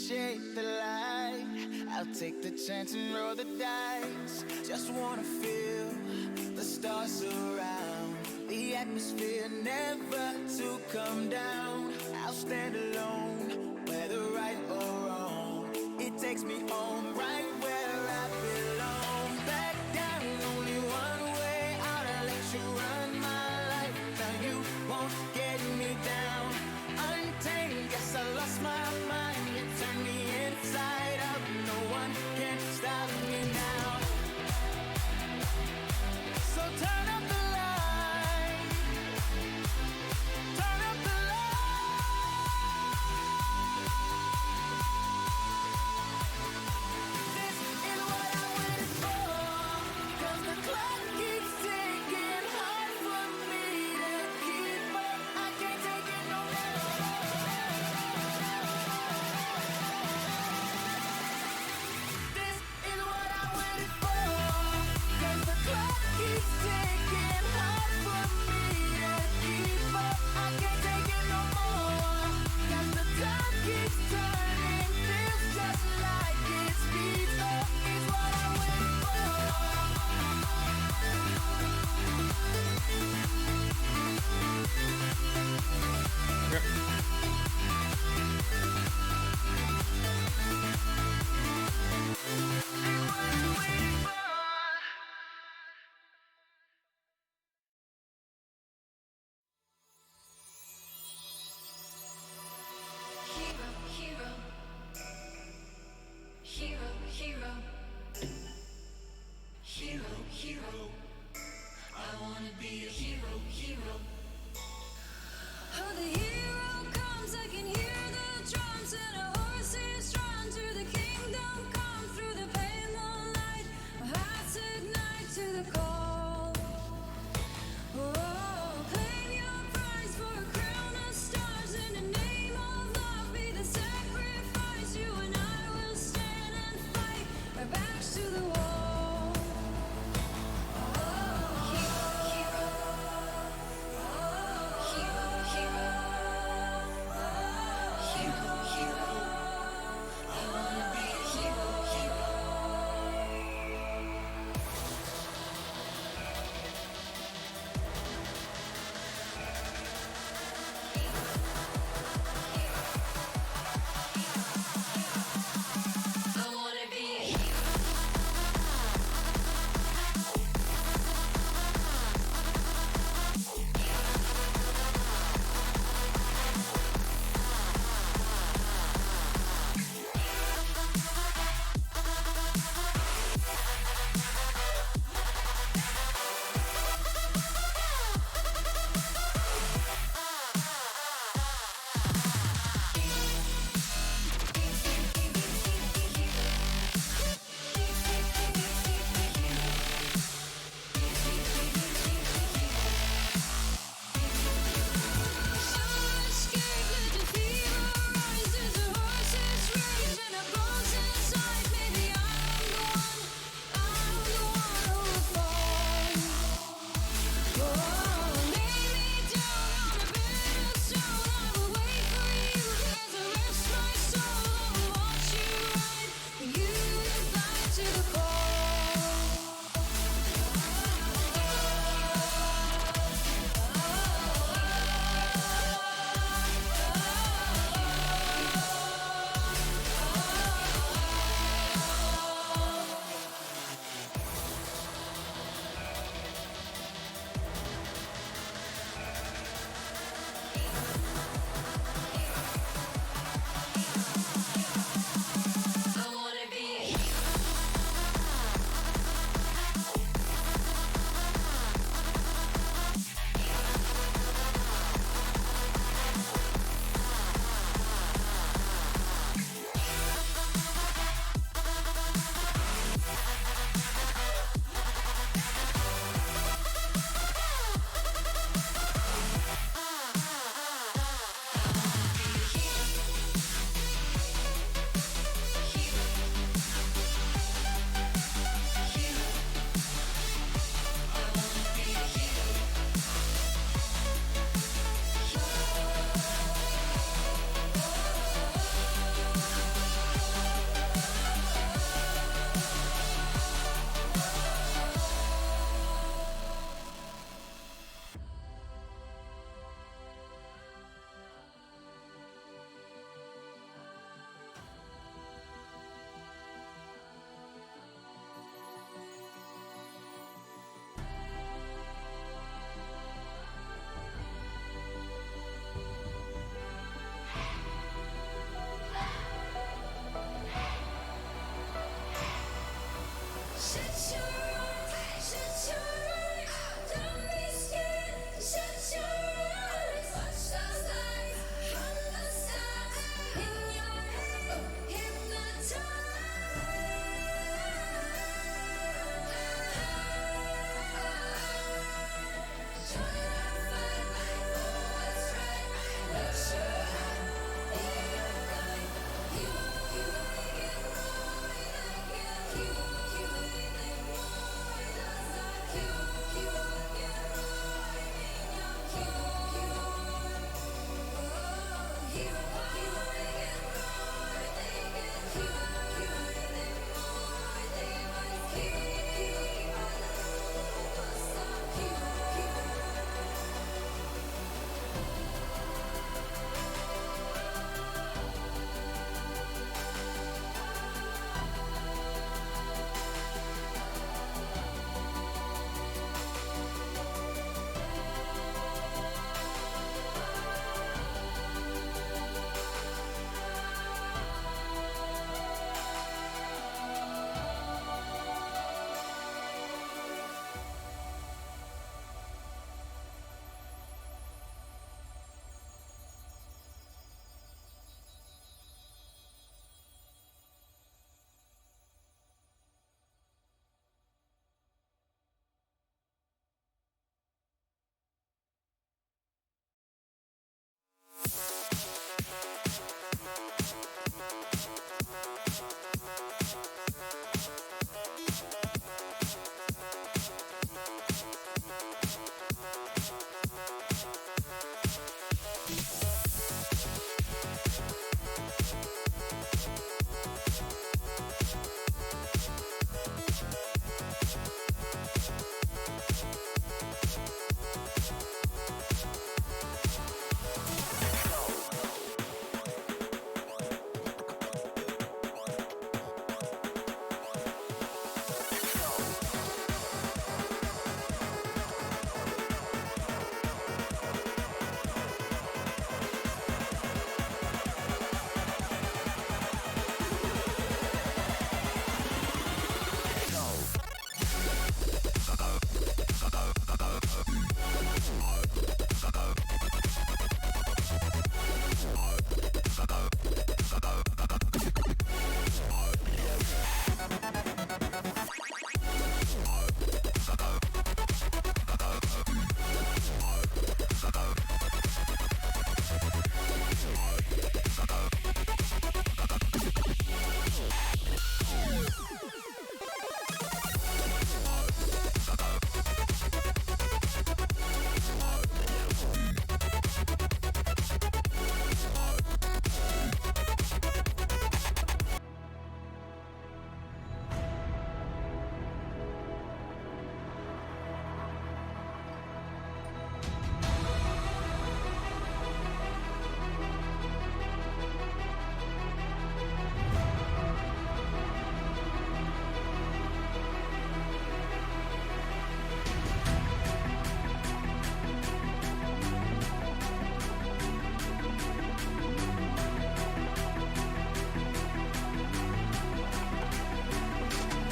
appreciate the light. I'll take the chance and roll the dice. Just wanna feel the stars surround, the atmosphere never to come down. I'll stand alone, whether right or wrong. It takes me home, right where I belong. Back down, only one way out. I'll let you run my life. Now you won't get me down. Untamed, guess I lost my mind. You turned me inside out. No one can stop me now. So turn up the light. Turn up the light. This is what I waited for. 'Cause the clock keeps ticking, hard for me to keep up. I can't take it no more.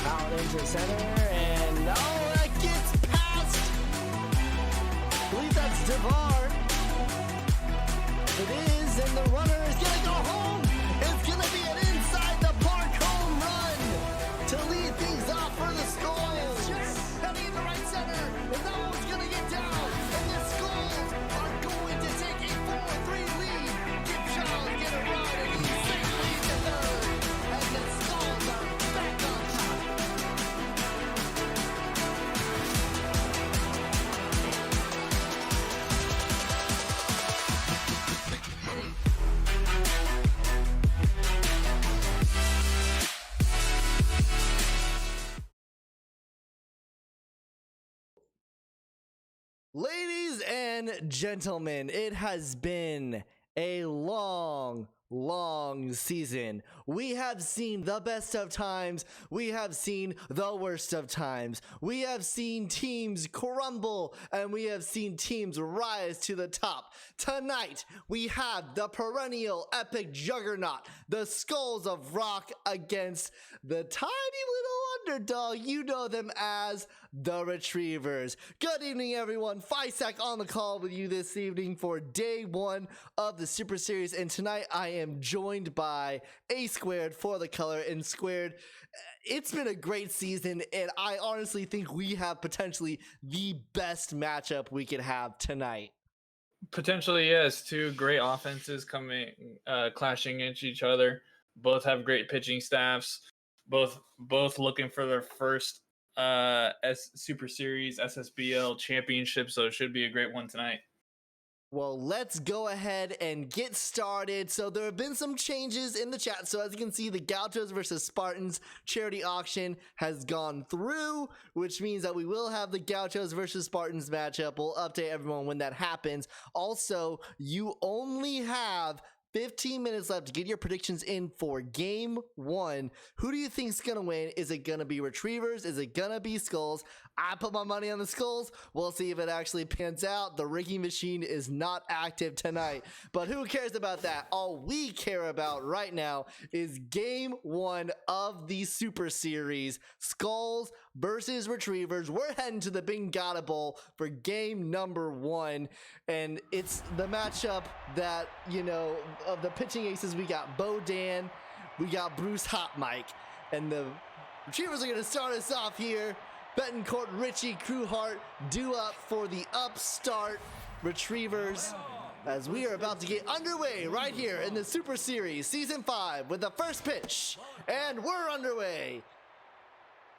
Out into center, and oh, that gets past. I believe that's DeVar. It is, and the runner is gonna go home. It's gonna be an inside the park home run to lead things off for the Skulls. Heading in the right center, and that one's gonna get down. And the Skulls are going to take a 4-3 lead. Give Charles get a run, and he's safely to third. And the Skulls are back on top. Ladies and gentlemen, it has been a long season. We have seen the best of times. We have seen the worst of times. We have seen teams crumble, and we have seen teams rise to the top. Tonight, we have the perennial epic juggernaut, the Skulls of Rock, against the tiny little underdog. You know them as the Retrievers. Good evening, everyone. Fisek on the call with you this evening for day one of the Super Series, and tonight I am joined by A Squared for the color. And Squared, it's been a great season, and I honestly think we have potentially the best matchup we could have tonight. Potentially, yes. Two great offenses coming, clashing into each other. Both have great pitching staffs. Both looking for their first Super Series SSBL championship. So it should be a great one tonight. Well, let's go ahead and get started. So there have been some changes in the chat. So as you can see, the Gauchos versus Spartans charity auction has gone through, which means that we will have the Gauchos versus Spartans matchup. We'll update everyone when that happens. Also, you only have 15 minutes left to get your predictions in for game one. Who do you think is going to win? Is it going to be Retrievers? Is it going to be Skulls? I put my money on the Skulls. We'll see if it actually pans out. The rigging machine is not active tonight, but who cares about that? All we care about right now is game one of the Super Series. Skulls versus Retrievers. We're heading to the Bengata Bowl for game number one, and it's the matchup that, you know, of the pitching aces. We got Bo Dan, we got Bruce Hot Mike, and the Retrievers are going to start us off here. Betancourt, Richie, Crewhart due up for the upstart Retrievers. as we are about to get underway right here in the Super Series Season 5 with the first pitch. And we're underway.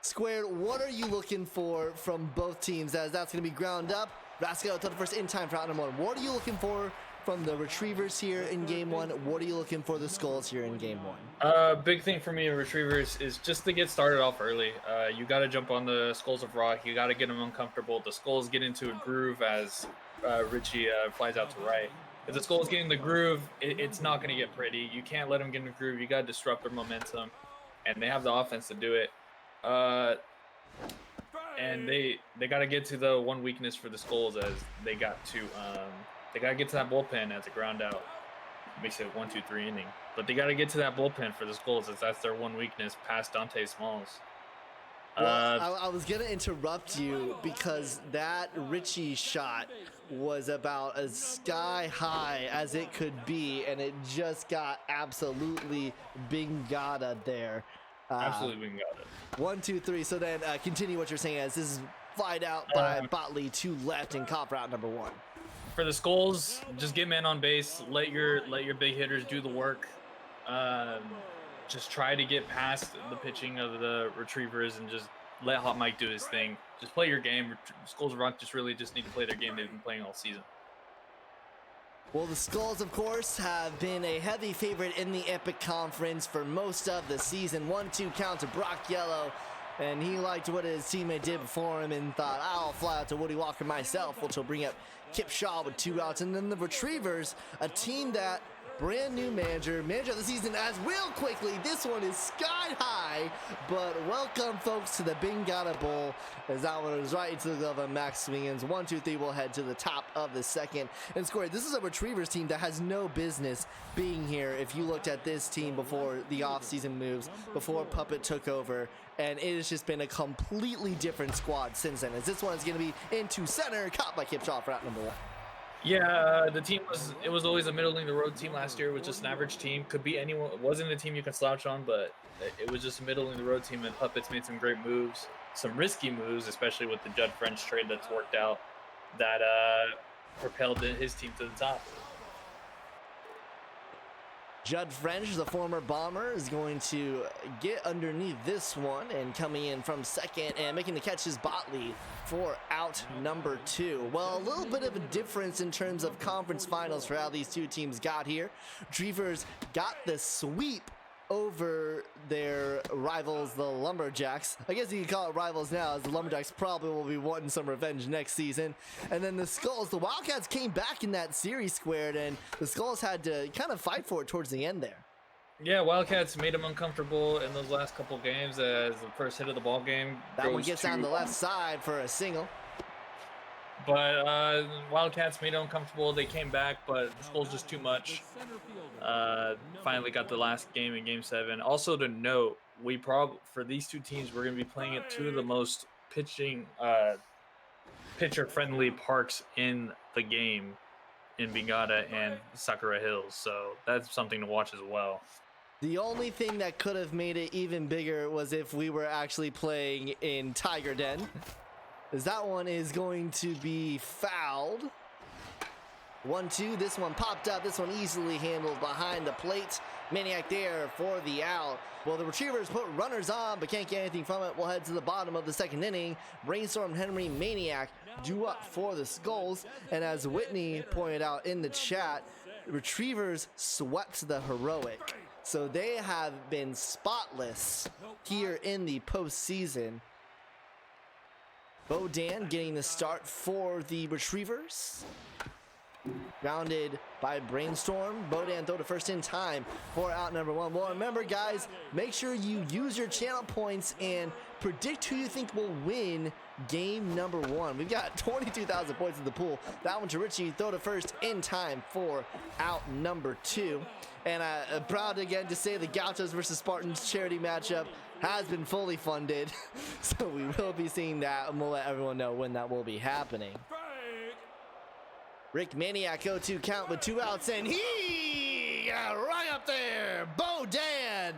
Squared, what are you looking for from both teams, as that's going to be ground up? Rascal to the first in time for out number 1. What are you looking for from the Retrievers here in Game 1? What are you looking for the Skulls here in Game 1? Big thing for me in Retrievers is just to get started off early. You got to jump on the Skulls of Rock. You got to get them uncomfortable. The Skulls get into a groove as Richie flies out to right. If the Skulls get in the groove, it's not going to get pretty. You can't let them get in the groove. You got to disrupt their momentum, and they have the offense to do it. And they got to get to the one weakness for the Skulls, as they got to get to that bullpen as a ground out. Makes it 1-2-3 inning, but they got to get to that bullpen for the Skulls, as that's their one weakness past Dante Smalls. Well, I was gonna interrupt you because that Richie shot was about as sky high as it could be, and it just got absolutely bingada there. Absolutely bingada. 1, 2, 3. So then continue what you're saying, as this is flied out by Botley to left and Cop route number 1. For the Skulls, just get men on base. Let your big hitters do the work. Just try to get past the pitching of the Retrievers and just let Hot Mike do his thing. Just play your game. Skulls of Rock just really just need to play their game they've been playing all season. Well, the Skulls, of course, have been a heavy favorite in the Epic Conference for most of the season. 1-2 count to Brock Yellow, and he liked what his teammate did before him and thought, I'll fly out to Woody Walker myself, which will bring up Kip Shaw with 2 outs. And then the Retrievers, a team that brand new manager of the season, as real quickly, this one is sky high, but welcome folks to the Bingada Bowl, as that one is right into the glove of Max Swingins. 1, 2, 3 will head to the top of the second. And Square, this is a Retrievers team that has no business being here if you looked at this team before the offseason moves, before Puppet took over, and it has just been a completely different squad since then, as this one is going to be into center, caught by Kip Shaw for out number 1. Yeah, the team was always a middle of the road team last year. It was just an average team. Could be anyone. It wasn't a team you can slouch on, but it was just a middle of the road team, and Puppets made some great moves, some risky moves, especially with the Judd French trade that's worked out, that propelled his team to the top. Judd French, the former Bomber, is going to get underneath this one, and coming in from second and making the catch is Botley for out number 2. Well, a little bit of a difference in terms of conference finals for how these two teams got here. Retrievers got the sweep over their rivals, the Lumberjacks. I guess you can call it rivals now, as the Lumberjacks probably will be wanting some revenge next season. And then the Skulls, the Wildcats came back in that series, Squared, and the Skulls had to kind of fight for it towards the end there. Yeah, Wildcats made them uncomfortable in those last couple games, as the first hit of the ball game that one gets on the left side for a single. But Wildcats made them uncomfortable. They came back, but the Skulls just too much. Finally got the last game in Game 7. Also to note, for these two teams, we're going to be playing at 2 of the most pitcher-friendly parks in the game, in Bingada and Sakura Hills. So that's something to watch as well. The only thing that could have made it even bigger was if we were actually playing in Tiger Den, as that one is going to be fouled. 1-2, this one popped up, this one easily handled behind the plate. Maniac there for the out. Well, the Retrievers put runners on, but can't get anything from it. We'll head to the bottom of the second inning. Brainstorm, Henry, Maniac due up for the Skulls. And as Whitney pointed out in the chat, Retrievers swept the Heroic. So they have been spotless here in the postseason. Bodan getting the start for the Retrievers. Grounded by Brainstorm. Bodan throw to first in time for out number 1. Well, remember, guys, make sure you use your channel points and predict who you think will win game number 1. We've got 22,000 points in the pool. That one to Richie. Throw to first in time for out number 2. And I'm proud again to say the Gauchos versus Spartans charity matchup has been fully funded. So we will be seeing that, and we'll let everyone know when that will be happening. Rick Maniac 0-2 count with 2 outs, and he got right up there. Bodan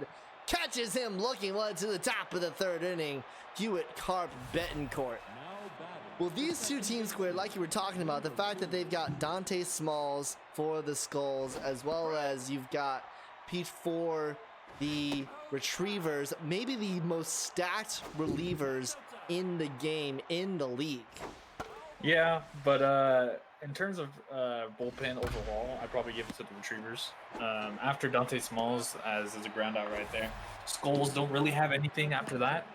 catches him looking well to the top of the third inning. Hewitt Carp Betancourt. Well, these two teams, Squared, like you were talking about, the fact that they've got Dante Smalls for the Skulls, as well as you've got Pete for the Retrievers, maybe the most stacked relievers in the game, in the league. Yeah, but in terms of bullpen overall, I'd probably give it to the Retrievers. After Dante Smalls, as is a ground out right there, Skulls don't really have anything after that.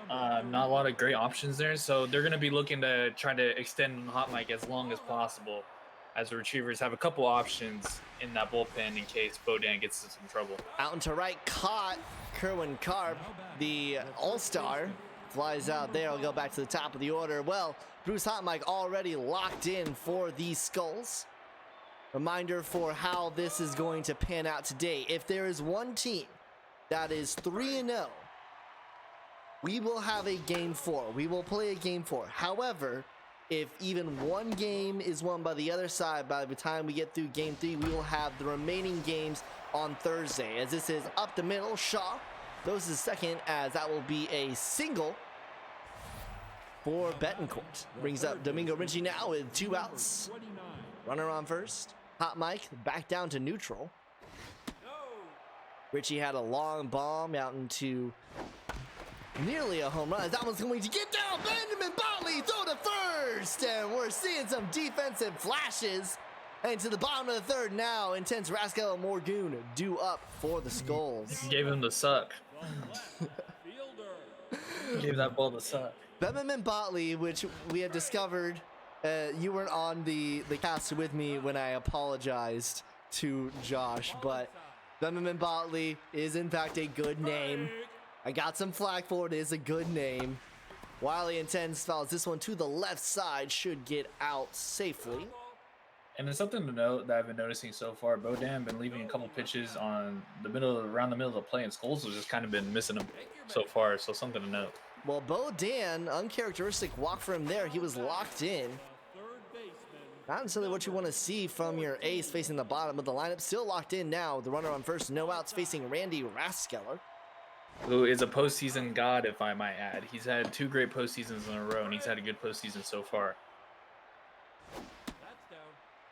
Not a lot of great options there, so they're going to be looking to try to extend Hot Mike as long as possible, as the Retrievers have a couple options in that bullpen in case Bodan gets into some trouble. Out into right, caught Kerwin Karp, the all-star, flies out there. I'll go back to the top of the order. Well, Bruce Hot Mike already locked in for these Skulls. Reminder for how this is going to pan out today. If there is one team that is 3-0, we will have a game 4. We will play a game 4. However, if even one game is won by the other side, by the time we get through game 3, we will have the remaining games on Thursday. As this is up the middle, Shaw goes to second, as that will be a single for Betancourt. Brings up Domingo Ritchie now with 2 outs. Runner on first. Hot Mike back down to neutral. Ritchie had a long bomb out into nearly a home run. That one's going to get down. Benjamin Botley throw to first. And we're seeing some defensive flashes. And to the bottom of the third now, Intense Rascal and Morgoon due up for the Skulls. Gave him the suck. Gave that ball the suck. Benjamin Botley, which we have discovered, you weren't on the cast with me when I apologized to Josh, but Benjamin Botley is in fact a good name. I got some flack for it. It is a good name. Wiley Intense fouls this one to the left side, should get out safely. And there's something to note that I've been noticing so far. Bodan been leaving a couple pitches on around the middle of the play, and Skulls has just kind of been missing them so far. So something to note. Well, Bodan, uncharacteristic walk for him there. He was locked in. Not necessarily what you want to see from your ace facing the bottom of the lineup. Still locked in now. The runner on first, no outs, facing Randy Raskeller, who is a postseason god, if I might add. He's had 2 great postseasons in a row, and he's had a good postseason so far.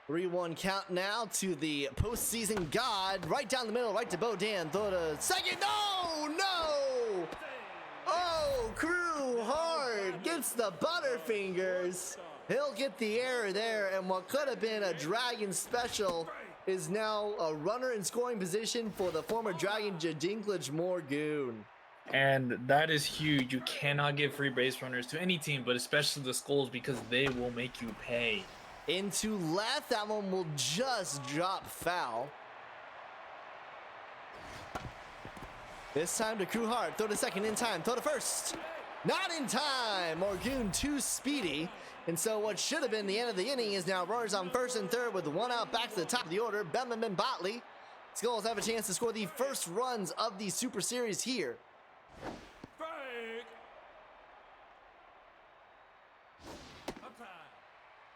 3-1 count now to the postseason god. Right down the middle, right to Bodan. Throw to second. No! Oh, Crew hard. Gets the Butterfingers. He'll get the error there, and what could have been a Dragon special is now a runner in scoring position for the former Dragon Dinklage Morgoon. And that is huge. You cannot give free base runners to any team, but especially the Skulls, because they will make you pay. Into left, that one will just drop foul. This time to Crew hard. Throw to second in time. Throw to first. Not in time. Morgoon too speedy. And so what should have been the end of the inning is now runners on first and third with 1 out back to the top of the order. Benjamin Botley. Skulls have a chance to score the first runs of the Super Series here.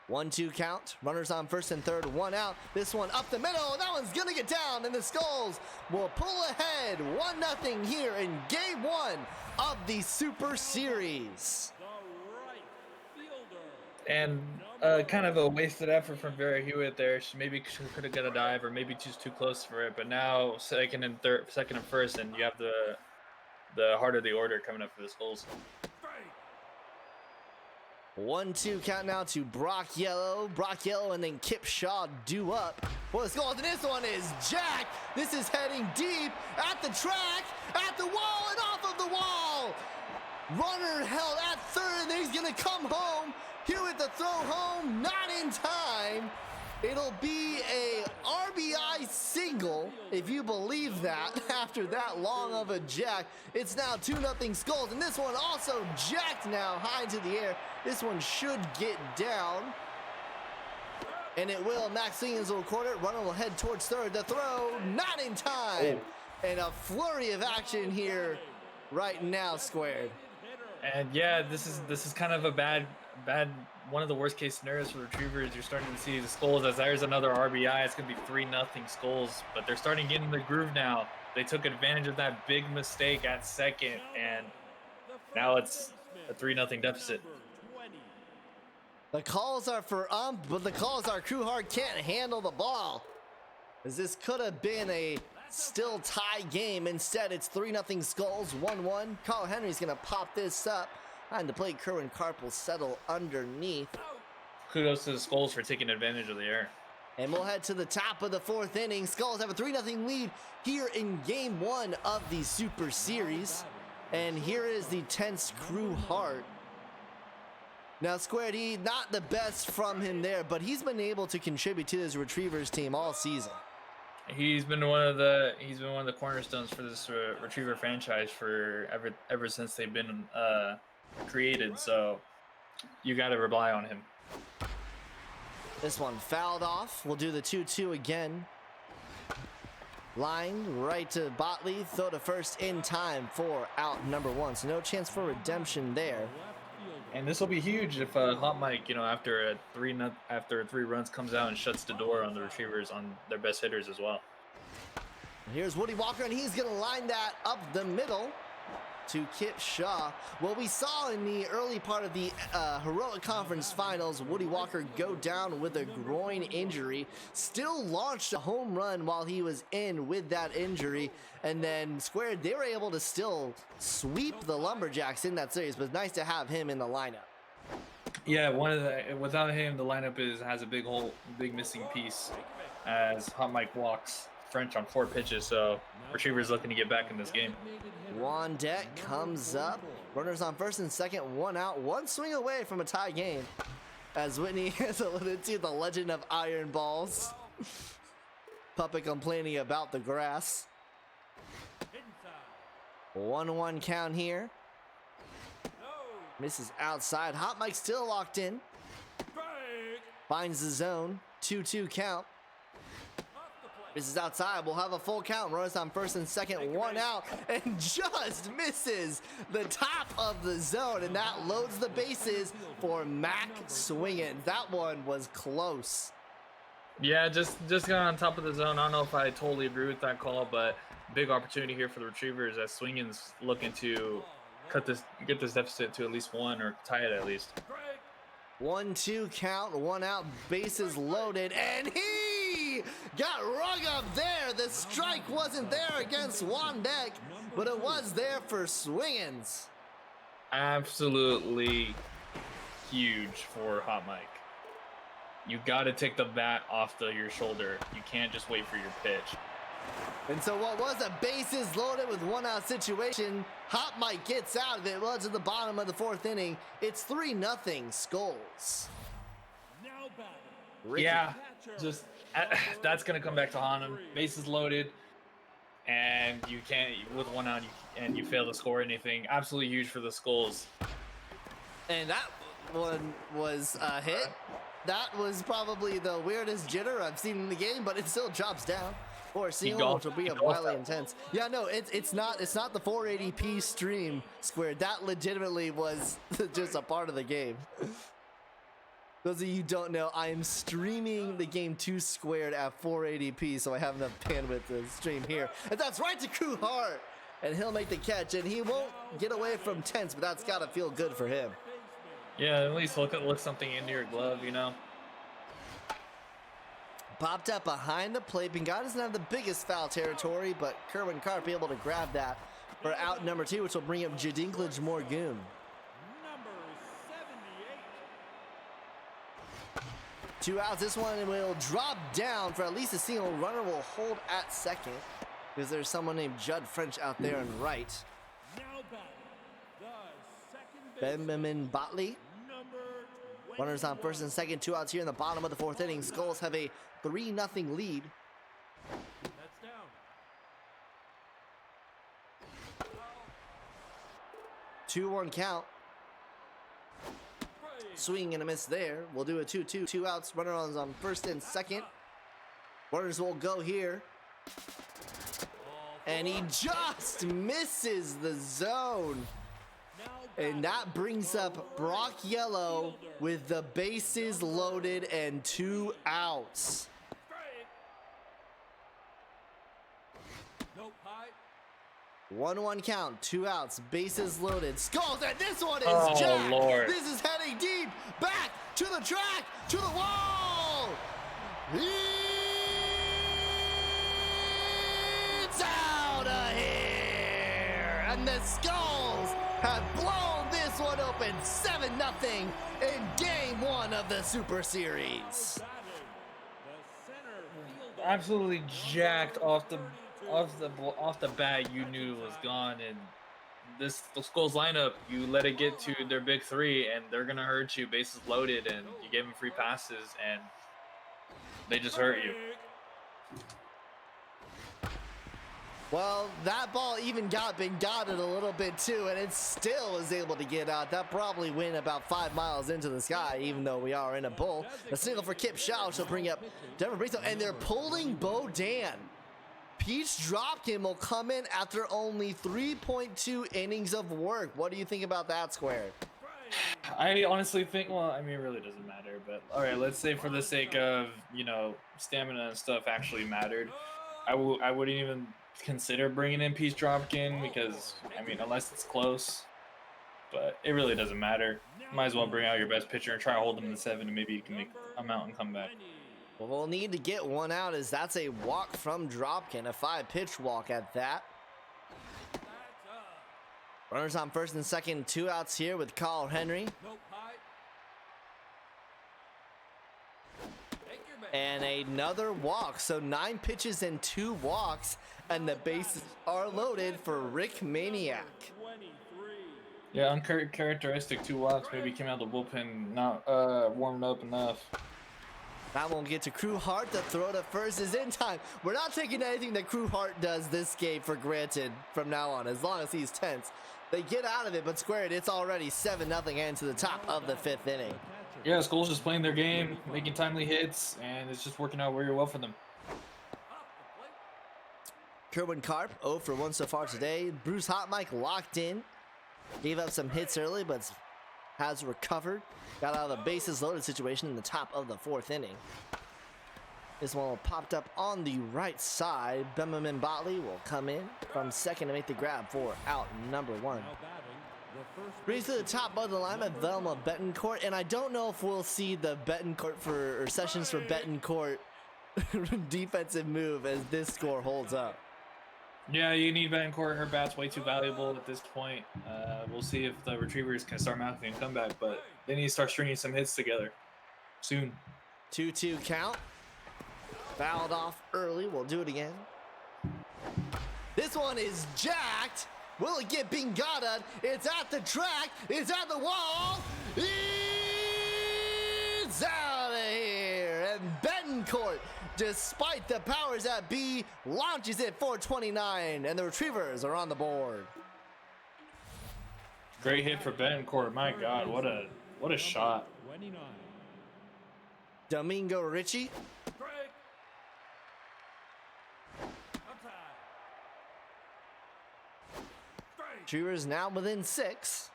1-2 count. Runners on first and third, 1 out. This one up the middle. That one's going to get down, and the Skulls will pull ahead 1-0 here in game 1 of the Super Series. And kind of a wasted effort from Vera Hewitt there. She maybe could have got a dive, or maybe she's too close for it. But now second and first, and you have the heart of the order coming up for the Skulls. 1-2 count now to Brock Yellow, and then Kip Shaw due up for the Skulls. And this one is Jack. This is heading deep at the track, at the wall, and off of the wall. Runner held at third, and then he's gonna come home. Hewitt the throw home, not in time. It'll be a RBI single, if you believe that, after that long of a jack. It's now 2-0 Skulls, and this one also jacked now high into the air. This one should get down, and it will. Max Singins will record it. Runner will head towards third. The throw, not in time. And a flurry of action here right now, Squared. And yeah, this is kind of a bad one of the worst case scenarios for Retrievers. You're starting to see the Skulls as there's another RBI. It's going to be 3-0 Skulls, but they're starting to get in the groove now. They took advantage of that big mistake at second, and now it's a 3-0 deficit. The calls are for but the calls are Crew Hard can't handle the ball. As this could have been a still tie game. Instead, it's 3-0 Skulls, 1-1. Carl Henry's gonna pop this up. And the play, Kerwin Karp will settle underneath. Kudos to the Skulls for taking advantage of the air. And we'll head to the top of the 4th inning. Skulls have a 3-0 lead here in game 1 of the Super Series. And here is the tense Crew Hart. Now, Squared E, not the best from him there, but he's been able to contribute to his Retrievers team all season. He's been one of the cornerstones for this Retriever franchise for ever since they've been created. So you got to rely on him. This one fouled off. We'll do the 2-2 again. Line right to Botley. Throw to first in time for out number 1. So no chance for redemption there. And this will be huge if Hot Mike, after 3 runs comes out and shuts the door on the Retrievers, on their best hitters as well. Here's Woody Walker, and he's going to line that up the middle to Kip Shaw. Well, we saw in the early part of the Heroic Conference Finals, Woody Walker go down with a groin injury. Still launched a home run while he was in with that injury. And then Squared, they were able to still sweep the Lumberjacks in that series, but it's nice to have him in the lineup. Yeah, without him, the lineup has a big missing piece as Hot Mike walks French on 4 pitches, so Retrievers looking to get back in this game. Juan Deck comes up. Runners on first and second, 1 out, 1 swing away from a tie game. As Whitney has alluded to, the legend of iron balls. Puppet complaining about the grass. 1-1 count here. Misses outside. Hot Mike still locked in. Finds the zone. 2-2 count. This is outside. We'll have a full count. Runners on first and second, 1 out, and just misses the top of the zone, and that loads the bases for Mac Swingin. That one was close. Yeah, just got on top of the zone. I don't know if I totally agree with that call, but big opportunity here for the Retrievers as Swingin's looking to get this deficit to at least 1 or tie it at least. 1-2 count, 1 out, bases loaded, and he got rung up there. The strike wasn't there against Wandeck, but it was there for Swingins. Absolutely huge for Hot Mike. You got to take the bat off your shoulder. You can't just wait for your pitch. And so what was a bases loaded with 1 out situation, Hot Mike gets out of it. Well, to the bottom of the 4th inning. It's 3-0 Skulls. Ricky. Yeah, just that's gonna come back to haunt him. Bases loaded, and you can't with 1 out, and you fail to score anything. Absolutely huge for the Skulls. And that one was a hit. That was probably the weirdest jitter I've seen in the game, but it still drops down. Or single, which will be wildly intense. Yeah, no, it's not the 480p stream Squared. That legitimately was just a part of the game. Those of you who don't know, I am streaming the game to Squared at 480p, so I have enough bandwidth to stream here. And that's right to Crew Hart, and he'll make the catch, and he won't get away from tense, but that's got to feel good for him. Yeah, at least look something into your glove, Popped up behind the plate. Bengay doesn't have the biggest foul territory, but Kerwin Karp able to grab that for out number 2, which will bring up Jadinklage Morgoon. Number 78. 2 outs. This one will drop down for at least a single. Runner will hold at second because there's someone named Judd French out there on right. Now batting, the second Benjamin Botley. number 20. Runners on first and second. 2 outs here in the bottom of the 4th inning. Skulls have a 3-0 lead. That's down. 2-1 count. Swing and a miss there. We'll do a 2-2. 2 outs. Runners on first and second. Runners will go here. And he just misses the zone. And that brings up Brock Yellow with the bases loaded and 2 outs. Nope, high. 1-1 count, 2 outs, bases loaded. Skulls, and this one is Oh, jacked. Lord. This is heading deep, back to the track, to the wall. It's out of here, and the Skulls have blown this one open 7-0 in Game 1 of the Super Series. Absolutely jacked off the bat. You knew it was gone, and the Skulls lineup, you let it get to their big three, and they're gonna hurt you. Bases loaded, and you gave them free passes, and they just hurt you. Well, that ball even got it a little bit too, and it still was able to get out. That probably went about 5 miles into the sky, even though we are in a bull. A single for Kip Shaw, she'll bring up Denver Bristo, and they're pulling Bo Dan. Peach Dropkin will come in after only 3.2 innings of work. What do you think about that, Square? I honestly think, well, I mean, it really doesn't matter, but all right, let's say for the sake of, stamina and stuff actually mattered, I wouldn't even consider bringing in Peach Dropkin because, I mean, unless it's close, but it really doesn't matter. Might as well bring out your best pitcher and try to hold them in the 7, and maybe you can make a mountain come back. Well, we'll need to get one out, as that's a walk from Dropkin, a 5-pitch walk at that. Runners on first and second, 2 outs here with Carl Henry. And another walk, so 9 pitches and 2 walks, and the bases are loaded for Rick Maniac. Yeah, uncharacteristic 2 walks. Maybe came out of the bullpen not warmed up enough. That won't get to Crew Hart. The throw to first is in time. We're not taking anything that Crew Hart does this game for granted from now on, as long as he's tense. They get out of it, but squared, it's already 7-0 into the top of the 5th inning. Yeah, Skulls just playing their game, making timely hits, and it's just working out very well for them. Kerwin Karp, 0 for 1 so far today. Bruce Hot Mike locked in. Gave up some hits early, but has recovered. Got out of the bases loaded situation in the top of the 4th inning. This one popped up on the right side. Bemman Botley will come in from second to make the grab for out number 1. Brings to the top of the lineup, Velma Betancourt, and I don't know if we'll see the Sessions for Betancourt defensive move as this score holds up. Yeah, you need Betancourt. Her bat's way too valuable at this point. We'll see if the Retrievers can start mounting a comeback, but they need to start stringing some hits together soon. 2-2 count. Fouled off early. We'll do it again. This one is jacked. Will it get Bingata? It's at the track. It's at the wall. It's out of here. And Betancourt, despite the powers that be, launches it for 29, and the Retrievers are on the board. Great hit for Betancourt. My God, what a shot. Domingo Ritchie. Retrievers now within 6.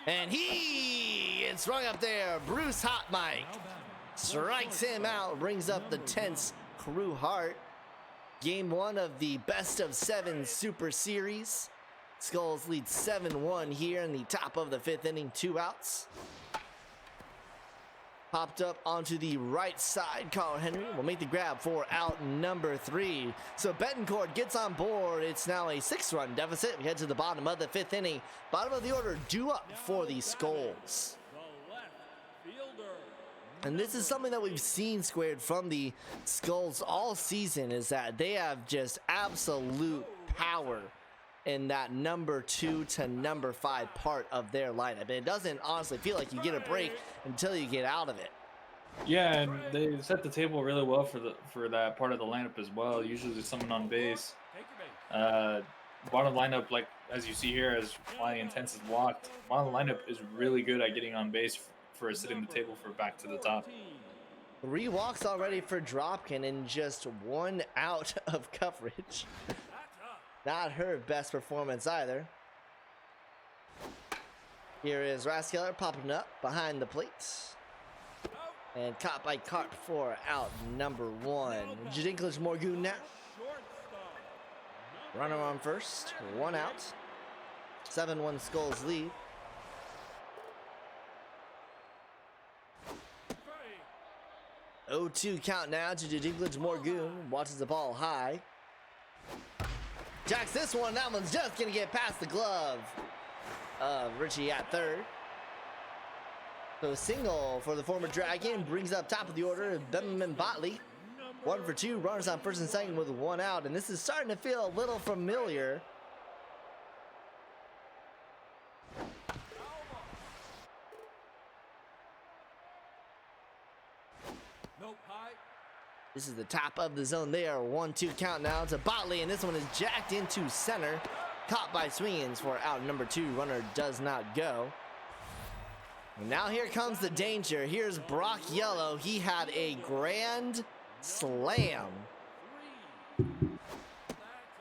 And it's rung up there. Bruce Hot Mike strikes him out, brings up the tense Crew Hart. Game 1 of the best of 7 Super Series. Skulls lead 7-1 here in the top of the 5th inning, 2 outs. Popped up onto the right side. Carl Henry will make the grab for out number 3. So Betancourt gets on board. It's now a 6-run deficit. We head to the bottom of the 5th inning. Bottom of the order due up for the Skulls. And this is something that we've seen squared from the Skulls all season, is that they have just absolute power in that number 2 to number 5 part of their lineup. And it doesn't honestly feel like you get a break until you get out of it. Yeah, and they set the table really well for that part of the lineup as well. Usually there's someone on base. Bottom lineup, like as you see here, as Flying Intense is blocked, bottom lineup is really good at getting on base for sitting the table for back to the top. 3 walks already for Dropkin and just 1 out of coverage. Not her best performance either. Here is Raskeller popping up behind the plate. And caught by Karp for out number 1. Jadinklish Morgoon now. Runner on first, 1 out. 7-1 Skulls lead. Strike. 0-2 count now to Dinklage Morgoon. Watches the ball high. Jacks this one. That one's just going to get past the glove. Richie at third. So single for the former Dragon brings up top of the order Benjamin Botley. 1 for 2. Runners on first and second with 1 out. And this is starting to feel a little familiar. Nope, high. This is the top of the zone there. 1-2 count now to Botley, and this one is jacked into center. Caught by Swingins for out number 2. Runner does not go. And now here comes the danger. Here's Brock Yellow. He had a grand slam.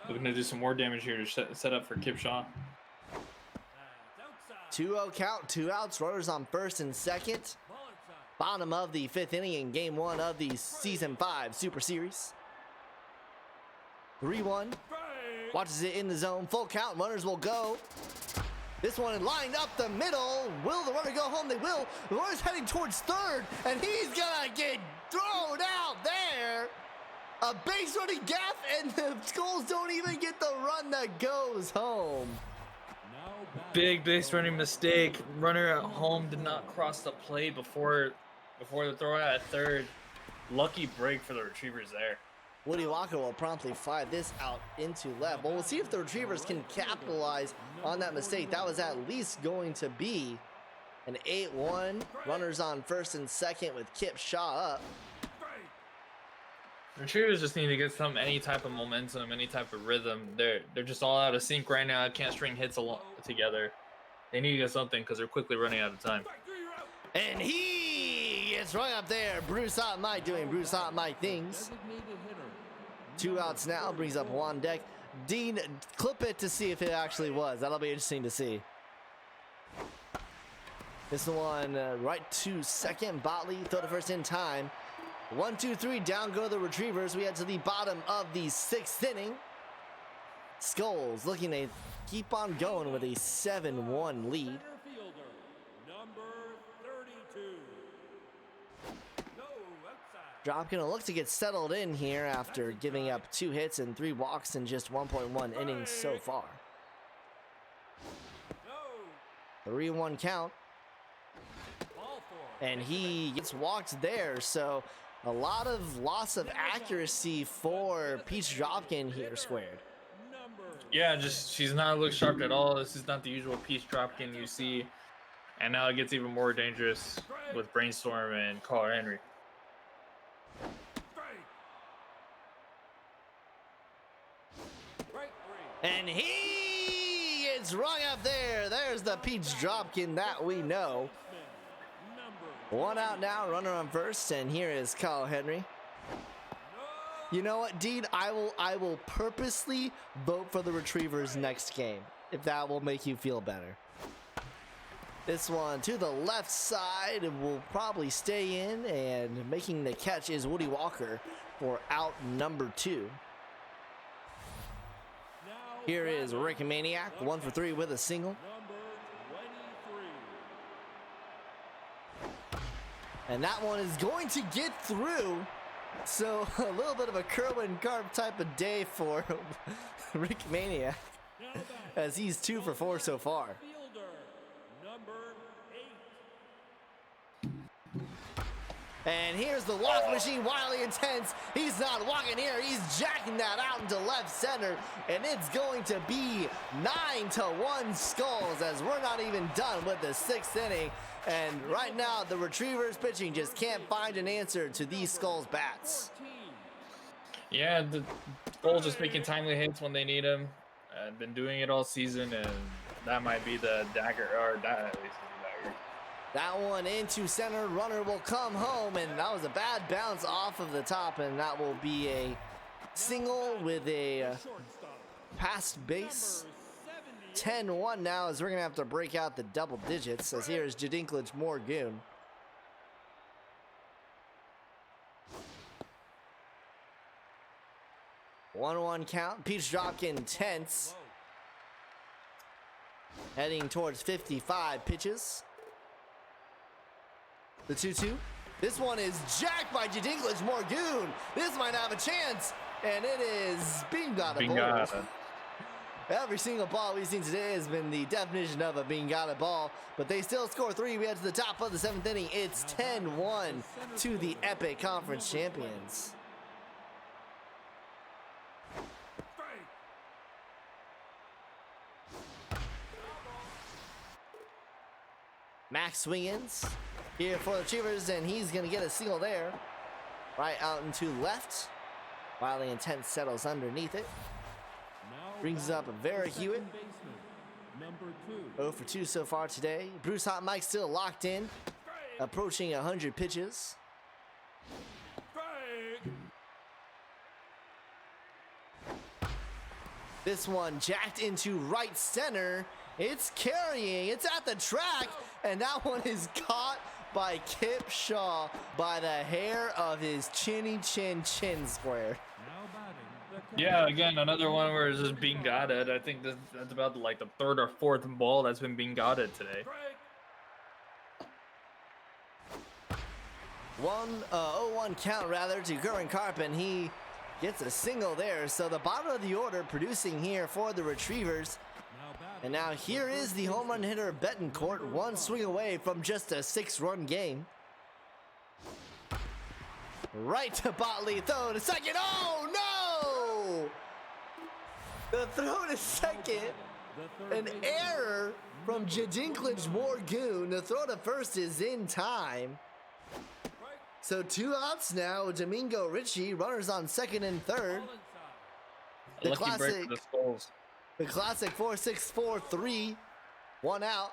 Looking to do some more damage here to set up for Kip Shaw. That's outside. 2-0 count, 2 outs. Runners on first and second. Ball inside. Bottom of the 5th inning in game 1 of the Season 5 Super Series. 3-1. Strike. Watches it in the zone. Full count. Runners will go. This one lined up the middle. Will the runner go home? They will. The runner's heading towards third, and he's gonna get thrown out there. A base running gaff, and the Skulls don't even get the run that goes home. Now back. Big base running mistake. Runner at home did not cross the plate before the throw out at third. Lucky break for the Retrievers there. Woody Walker will promptly fly this out into left. Well, we'll see if the Retrievers can capitalize on that mistake. That was at least going to be an 8-1. Runners on first and second with Kip Shaw up. Strike. Retrievers just need to get any type of momentum, any type of rhythm. They're just all out of sync right now. Can't string hits together. They need to get something because they're quickly running out of time. Strike 3, you're out. And he gets right up there. Bruce Ott Mike doing Bruce Ott Mike things. Designated hitter. 2 outs now, brings up Juan Deck. Dean, clip it to see if it actually was. That'll be interesting to see. This one right to second. Botley throw to first in time. 1-2-3, down go the Retrievers. We head to the bottom of the 6th inning. Skulls looking to keep on going with a 7-1 lead. Center fielder, number 32. No, outside. Drop gonna look to get settled in here after giving up 2 hits and 3 walks in just 1.1 innings so far. No. 3-1 count, Ball 4. and he gets walked there. So a lot of loss of accuracy for Peach Dropkin here squared. Number Yeah, she's not looked sharp at all. This is not the usual Peach Dropkin you see. And now it gets even more dangerous with Brainstorm and Carl Henry. strike. Strike 3. And he gets rung up there. There's the Peach Dropkin that we know. Number 1 out now, runner on first, and here is Kyle Henry. You know what, Dean? I will purposely vote for the Retrievers next game, if that will make you feel better. This one to the left side will probably stay in, and making the catch is Woody Walker for out number 2. now Here is Rick Maniac, 1 for 3 with a single. number 23. And that one is going to get through. So a little bit of a Kerwin Carp type of day for Rick Maniac, Now back. as he's 2 for 4 so far. Fielder, number 8. And here's the walk machine, wildly intense. He's not walking here. He's jacking that out into left center. And it's going to be 9-1 Skulls, as we're not even done with the 6th inning. And right now, the Retrievers pitching just can't find an answer to these Skulls bats. 14. Yeah, the Bulls just making timely hits when they need them. Been doing it all season, and that might be the dagger, or that at least is the dagger. That one into center, runner will come home, and that was a bad bounce off of the top, and that will be a single with a Shortstop, past base. number 10-1 now, as we're gonna have to break out the double digits, as here is Jadinklage Morgoon. 1-1 count. Peach drop getting tense. Heading towards 55 pitches. The 2-2. This one is jacked by Jadinklage Morgoon. This might have a chance. And it is Bingada ball. Bingada. Every single ball we've seen today has been the definition of a Bingada ball. But they still score 3. We head to the top of the 7th inning. It's 10-1 to the Epic Conference champions. Max swingins here for the Achievers, and he's going to get a single there. Right out into left. While the intent settles underneath it. Brings up Vera Hewitt. 0 for 2 so far today. Bruce Hot Mike still locked in. Approaching 100 pitches. This one jacked into right center. It's carrying. It's at the track. And that one is caught by Kip Shaw by the hair of his chinny chin square. Yeah, again, another one where it's just being gutted. I think that's about like the 3rd or 4th ball that's been being gutted today. 0-1 count rather to Curran Carpin. He gets a single there. So the bottom of the order producing here for the Retrievers. And now here is the home run hitter Betancourt, one swing away from just a 6-run game. Right to Botley, throw to second. Oh no! The throw to second, an error from Jadinklage Morgoon. The throw to first is in time. So 2 outs now. Domingo Ritchie, runners on 2nd and 3rd. The Lucky break classic, for the Skulls. the classic 4-6-4-3. 1 out.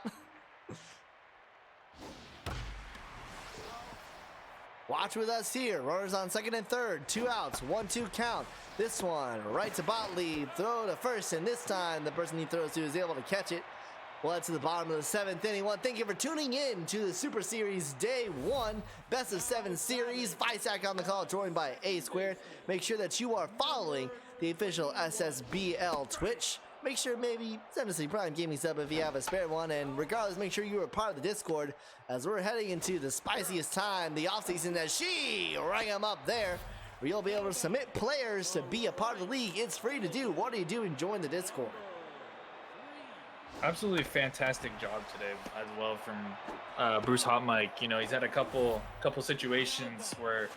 Watch with us here. Runners on 2nd and 3rd. 2 outs. 1-2 count. This one right to Botley. Throw to first. And this time the person he throws to is able to catch it. Well, that's to the bottom of the 7th inning. Well, thank you for tuning in to the Super Series Day 1 Best of 7 Series. Visac on the call, joined by A Squared. Make sure that you are following the official SSBL Twitch. Make sure maybe send us a Prime Gaming sub if you have a spare one. And regardless, make sure you are part of the Discord as we're heading into the spiciest time, the offseason, as she rang them up there. Where you'll be able to submit players to be a part of the league. It's free to do. What do you do? Join the Discord. Absolutely fantastic job today as well from Bruce Hot Mike. You know, he's had a couple situations where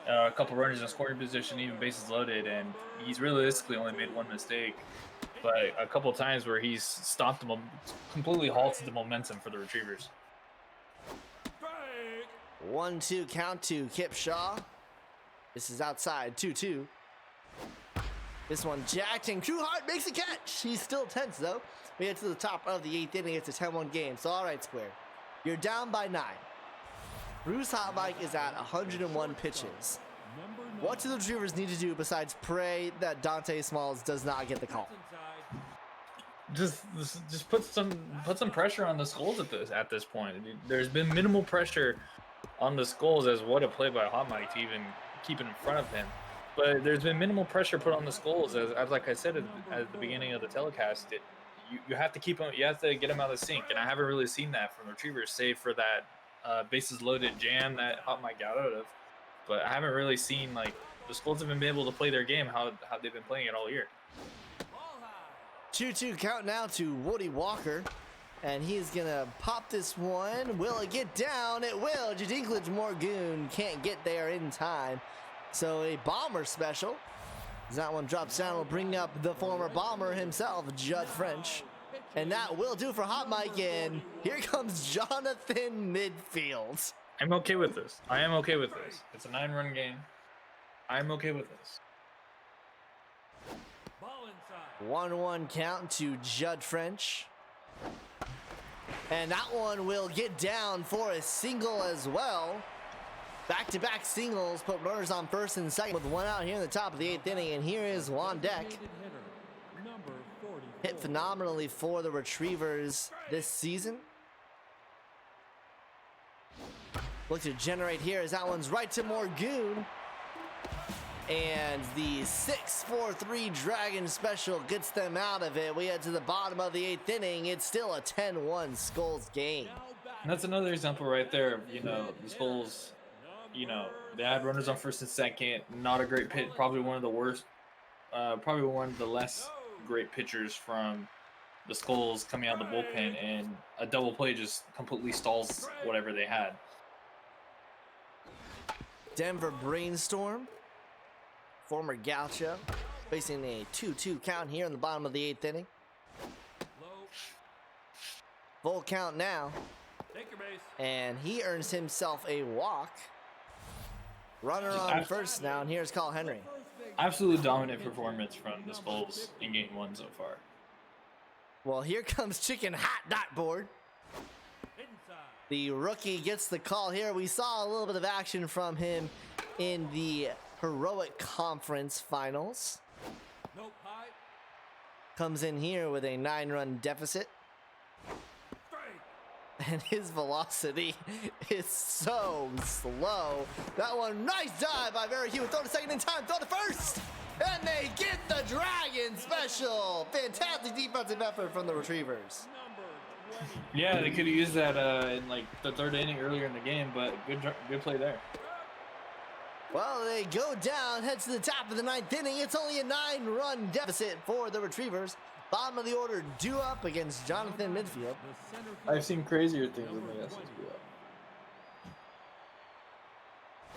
a couple runners in scoring position, even bases loaded, and he's realistically only made one mistake. But a couple times where he's stopped them, completely halted the momentum for the Retrievers. 1-2 count to Kip Shaw. This is outside 2-2. This one jacked, and Crewheart makes a catch. He's still tense though. We get to the top of the 8th inning. It's a 10-1 game. So all right, Square. You're down by 9. Bruce Hot Mike is at 101 pitches. What do the Retrievers need to do besides pray that Dante Smalls does not get the call? Just put some pressure on the Skulls at this point. There's been minimal pressure on the Skulls as what a play by Hot Mike to even keep it in front of him. But there's been minimal pressure put on the Skulls as like I said at the beginning of the telecast. You have to keep them. You have to get them out of sync, and I haven't really seen that from the Retrievers, save for that bases loaded jam that Hot Mike got out of. But I haven't really seen like the Skulls haven't been able to play their game how they've been playing it all year. 2-2 count now to Woody Walker, and he's gonna pop this one. Will it get down? It will. Jadinklage Morgoon can't get there in time. So a bomber special. As that one drops down, will bring up the former bomber himself, Judd French. And that will do for Hot Mike, and here comes Jonathan Midfield. I'm okay with this. I am okay with this. It's a 9-run game. I'm okay with this. 1-1 count to Judd French. And that one will get down for a single as well. Back-to-back singles put runners on 1st and 2nd with 1 out here in the top of the 8th inning. And here is Juan Deck. Hit phenomenally for the Retrievers this season. Look to generate here as that one's right to Morgoon. And the 6-4-3 Dragon Special gets them out of it. We head to the bottom of the 8th inning. It's still a 10-1 Skulls game. And that's another example right there of, the Skulls, they had runners on first and second. Not a great pitch, probably one of the worst, probably one of the less great pitchers from the Skulls coming out of the bullpen, and a double play just completely stalls whatever they had. Denver Brainstorm, former Gaucho, facing a 2-2 count here in the bottom of the 8th inning. Full count now. Take your base. And he earns himself a walk. Runner on first now, and here's Call Henry. Absolute dominant performance from the Skulls in Game 1 so far. Well, here comes Chicken Hot Dot Board. Inside. The rookie gets the call here. We saw a little bit of action from him in the Heroic Conference Finals. Nope. High. Comes in here with a 9-run deficit. Straight. And his velocity is so slow. That one, nice dive by Very Hugh. Throw to second in time, throw to first. And they get the Dragon Special. Fantastic defensive effort from the Retrievers. Number 20. Yeah, they could have used that in like the 3rd inning earlier in the game, but good play there. Well, they go down, head to the top of the 9th inning. It's only a 9-run deficit for the Retrievers. Bottom of the order due up against Jonathan Midfield. The center I've seen crazier things in the SSBL.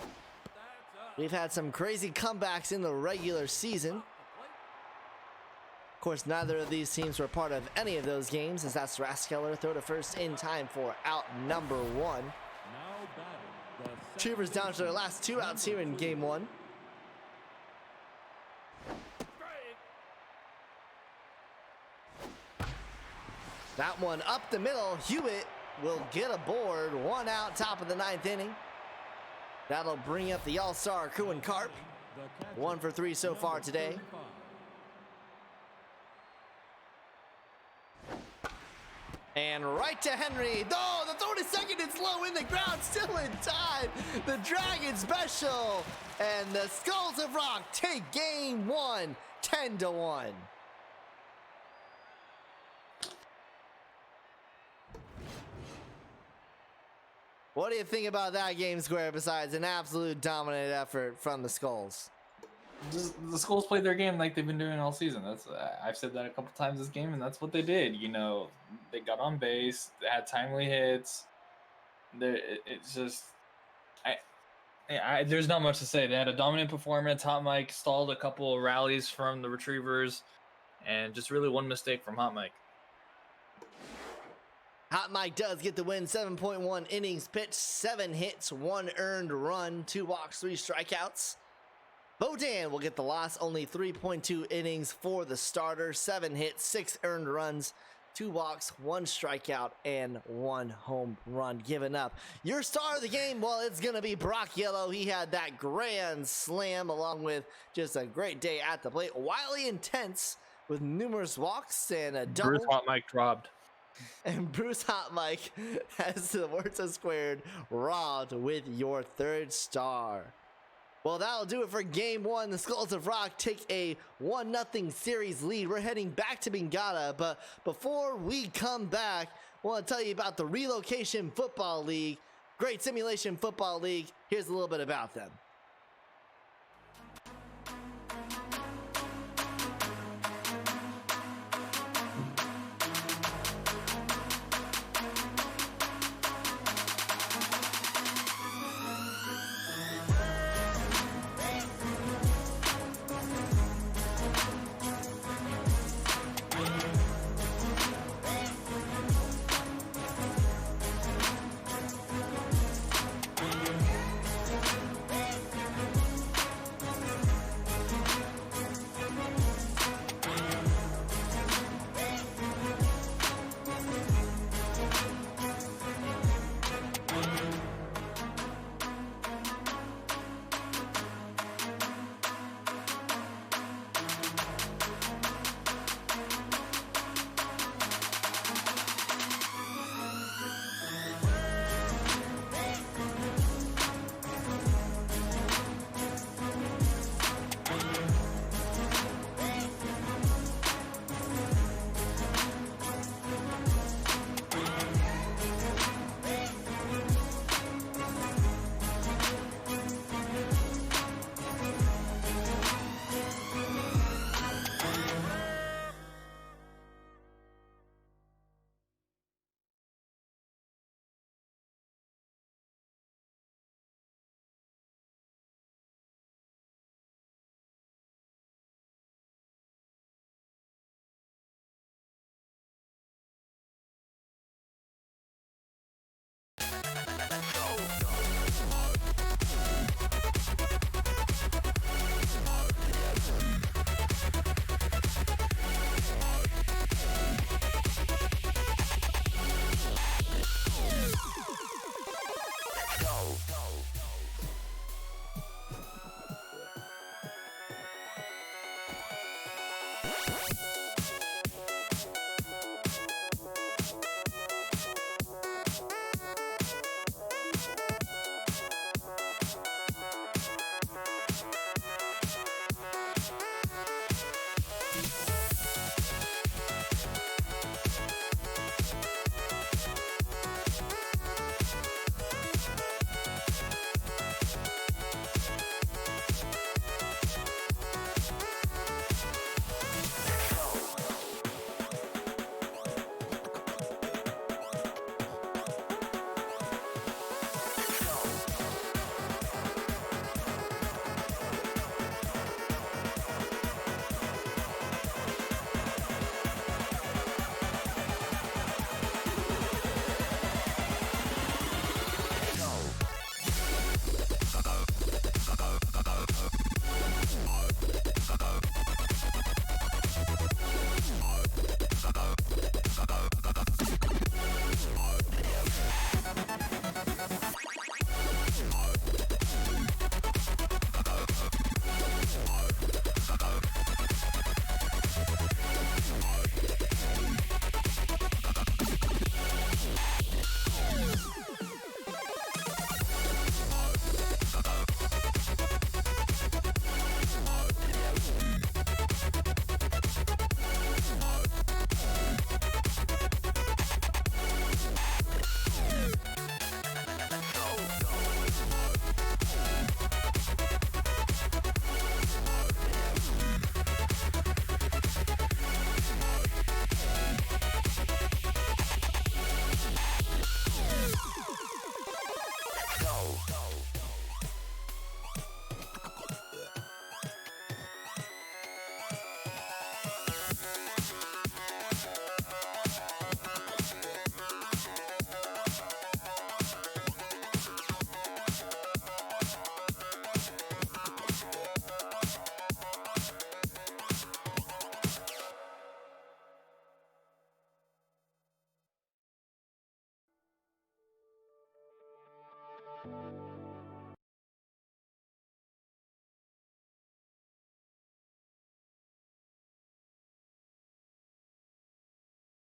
That's up. We've had some crazy comebacks in the regular season. Of course, neither of these teams were part of any of those games, as that's Raskeller throw to first in time for out number 1. Now batting. The center Retrievers down to their last 2 outs here in Game 1. That one up the middle. Hewitt will get aboard. 1 out, top of the 9th inning. That'll bring up the all-star Kuhn Karp. The catcher, 1 for 3 so far number today. 35. And right to Henry. Oh, the throw to second is low in the ground, still in time. The Dragon Special. And the Skulls of Rock take Game 1, 10-1. What do you think about that game square besides an absolute dominant effort from the Skulls? The Skulls played their game like they've been doing all season. That's I've said that a couple times this game, and that's what they did. They got on base, they had timely hits. It's just, there's not much to say. They had a dominant performance. Hot Mike stalled a couple of rallies from the Retrievers, and just really one mistake from Hot Mike. Hot Mike does get the win. 7.1 innings pitched, 7 hits, 1 earned run, 2 walks, 3 strikeouts. Bodan will get the loss. Only 3.2 innings for the starter. 7 hits, 6 earned runs, 2 walks, 1 strikeout, and 1 home run given up. Your star of the game, well, it's going to be Brock Yellow. He had that grand slam along with just a great day at the plate. Wildly intense with numerous walks and a double. Bruce Hot Mike dropped. And Bruce Hot Mike has the words of squared robbed with your 3rd star. Well, that'll do it for Game 1. The Skulls of Rock take a 1-0 series lead. We're heading back to Bengata, but before we come back, I want to tell you about the Relocation Football League. Great simulation football league. Here's a little bit about them.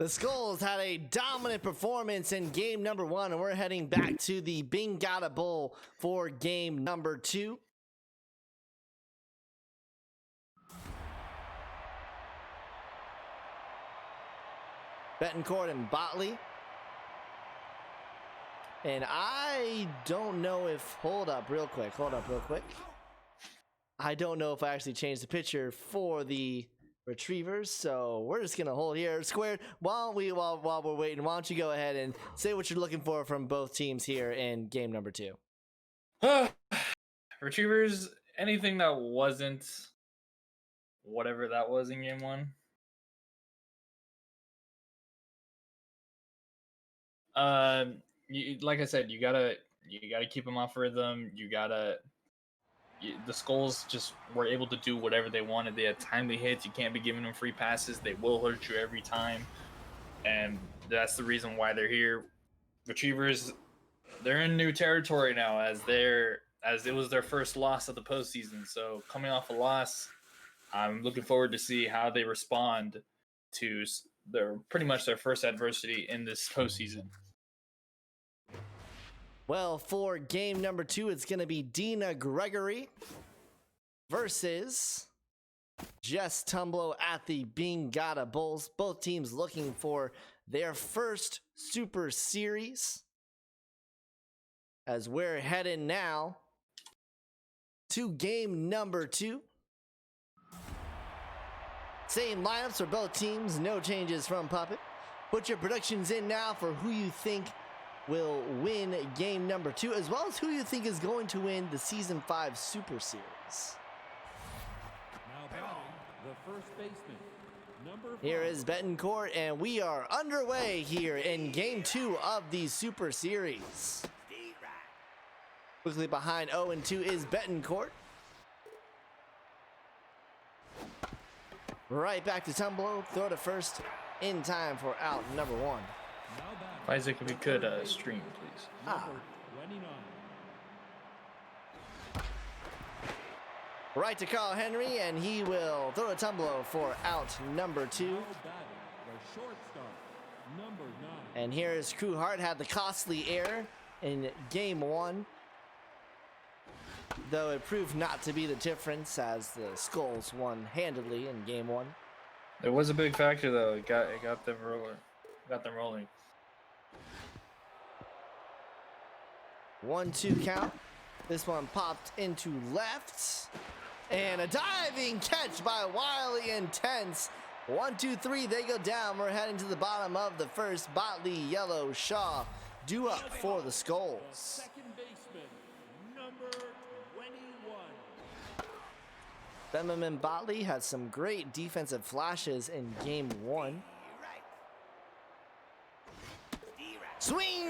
The Skulls had a dominant performance in game number 1, and we're heading back to the Bingata Bowl for game number 2. Betancourt and Botley. And I don't know if, hold up real quick. I don't know if I actually changed the picture for the Retrievers, so we're just gonna hold here squared while we're waiting. Why don't you go ahead and say what you're looking for from both teams here in game number 2? Retrievers, anything that wasn't whatever that was in game 1. Like I said, you gotta keep them off rhythm. The Skulls just were able to do whatever they wanted. They had timely hits. You can't be giving them free passes. They will hurt you every time, and that's the reason why they're here. Retrievers, they're in new territory now, as it was their first loss of the postseason. So coming off a loss, I'm looking forward to see how they respond to pretty much their first adversity in this postseason. Well, for game number 2, it's going to be Dina Gregory versus Jess Tumblo at the Bingata Bulls. Both teams looking for their first Super Series. As we're heading now to game number 2. Same lineups for both teams, no changes from Puppet. Put your predictions in now for who you think will win game number 2, as well as who you think is going to win the Season 5 Super Series. Now batting, the first baseman, number 5. Here is Betancourt, and we are underway here in game 2 of the Super Series. Quickly behind 0-2 is Betancourt. Right back to Tumblo, throw to first in time for out number 1. Isaac, if you could stream, please. Number 29. Right to Carl Henry, and he will throw a Tumblo for out number 2. Now batting, the shortstop, number 9. And here is Crewhart, had the costly error in game 1. Though it proved not to be the difference, as the Skulls won handedly in game 1. There was a big factor though. It got them rolling. 1-2 count. This one popped into left. And a diving catch by Wiley Intense. 1-2-3, they go down. We're heading to the bottom of the first. Botley, Yellow, Shaw, due up for the Skulls. Second baseman, number 21. Bemerman Botley had some great defensive flashes in game 1. Swing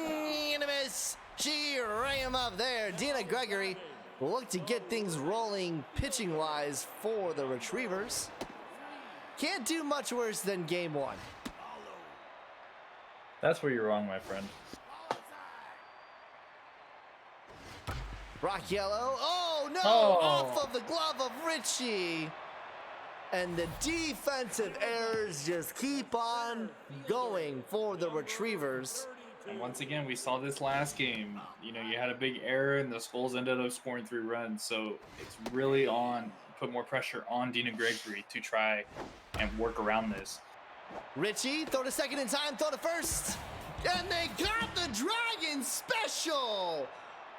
and a miss. She ran him up there. Dina Gregory will look to get things rolling pitching wise for the Retrievers. Can't do much worse than game 1. That's where you're wrong, my friend. Rock Yellow. Oh no! Oh. Off of the glove of Richie. And the defensive errors just keep on going for the Retrievers. And once again, we saw this last game. You had a big error, and the Skulls ended up scoring 3 runs. So it's really put more pressure on Dina Gregory to try and work around this. Richie, throw to second in time, throw to first. And they got the Dragon Special.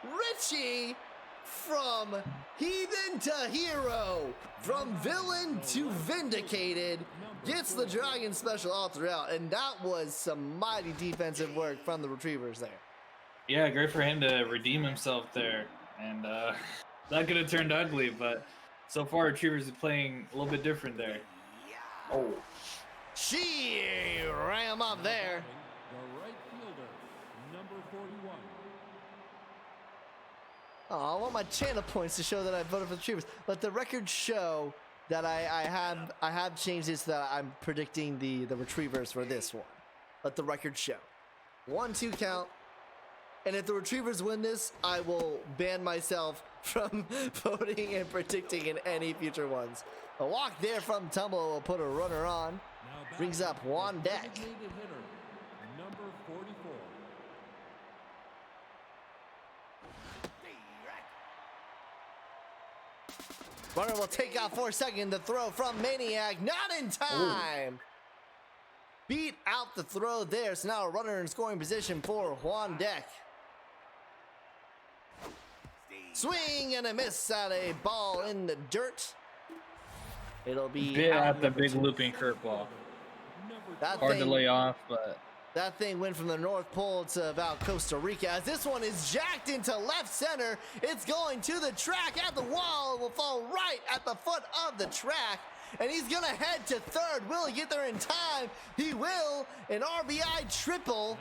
Richie, from heathen to hero, from villain to vindicated, gets the Dragon Special all throughout, and that was some mighty defensive work from the Retrievers there. Yeah, great for him to redeem himself there, and that could have turned ugly, but so far Retrievers is playing a little bit different there. Oh, She ran him up there. The right fielder, number 41. Oh, I want my channel points to show that I voted for the Retrievers. Let the record show that I have changed it so that I'm predicting the Retrievers for this one. Let the record show. 1-2 count. And if the Retrievers win this, I will ban myself from voting and predicting in any future ones. A walk there from Tumble will put a runner on. Brings up Juan Deck. Designated hitter, number 44. Runner will take out for a second. The throw from Maniac, not in time. Beat out the throw there. So now a runner in scoring position for Juan Deck. Swing and a miss at a ball in the dirt. It'll be Bit out at the number big 2. looping curveball. That Hard to thing, lay off, but that thing went from the North Pole to about Costa Rica. As this one is jacked into left center, it's going to the track at the wall. It will fall right at the foot of the track. And he's gonna head to third. Will he get there in time? He will. An RBI triple.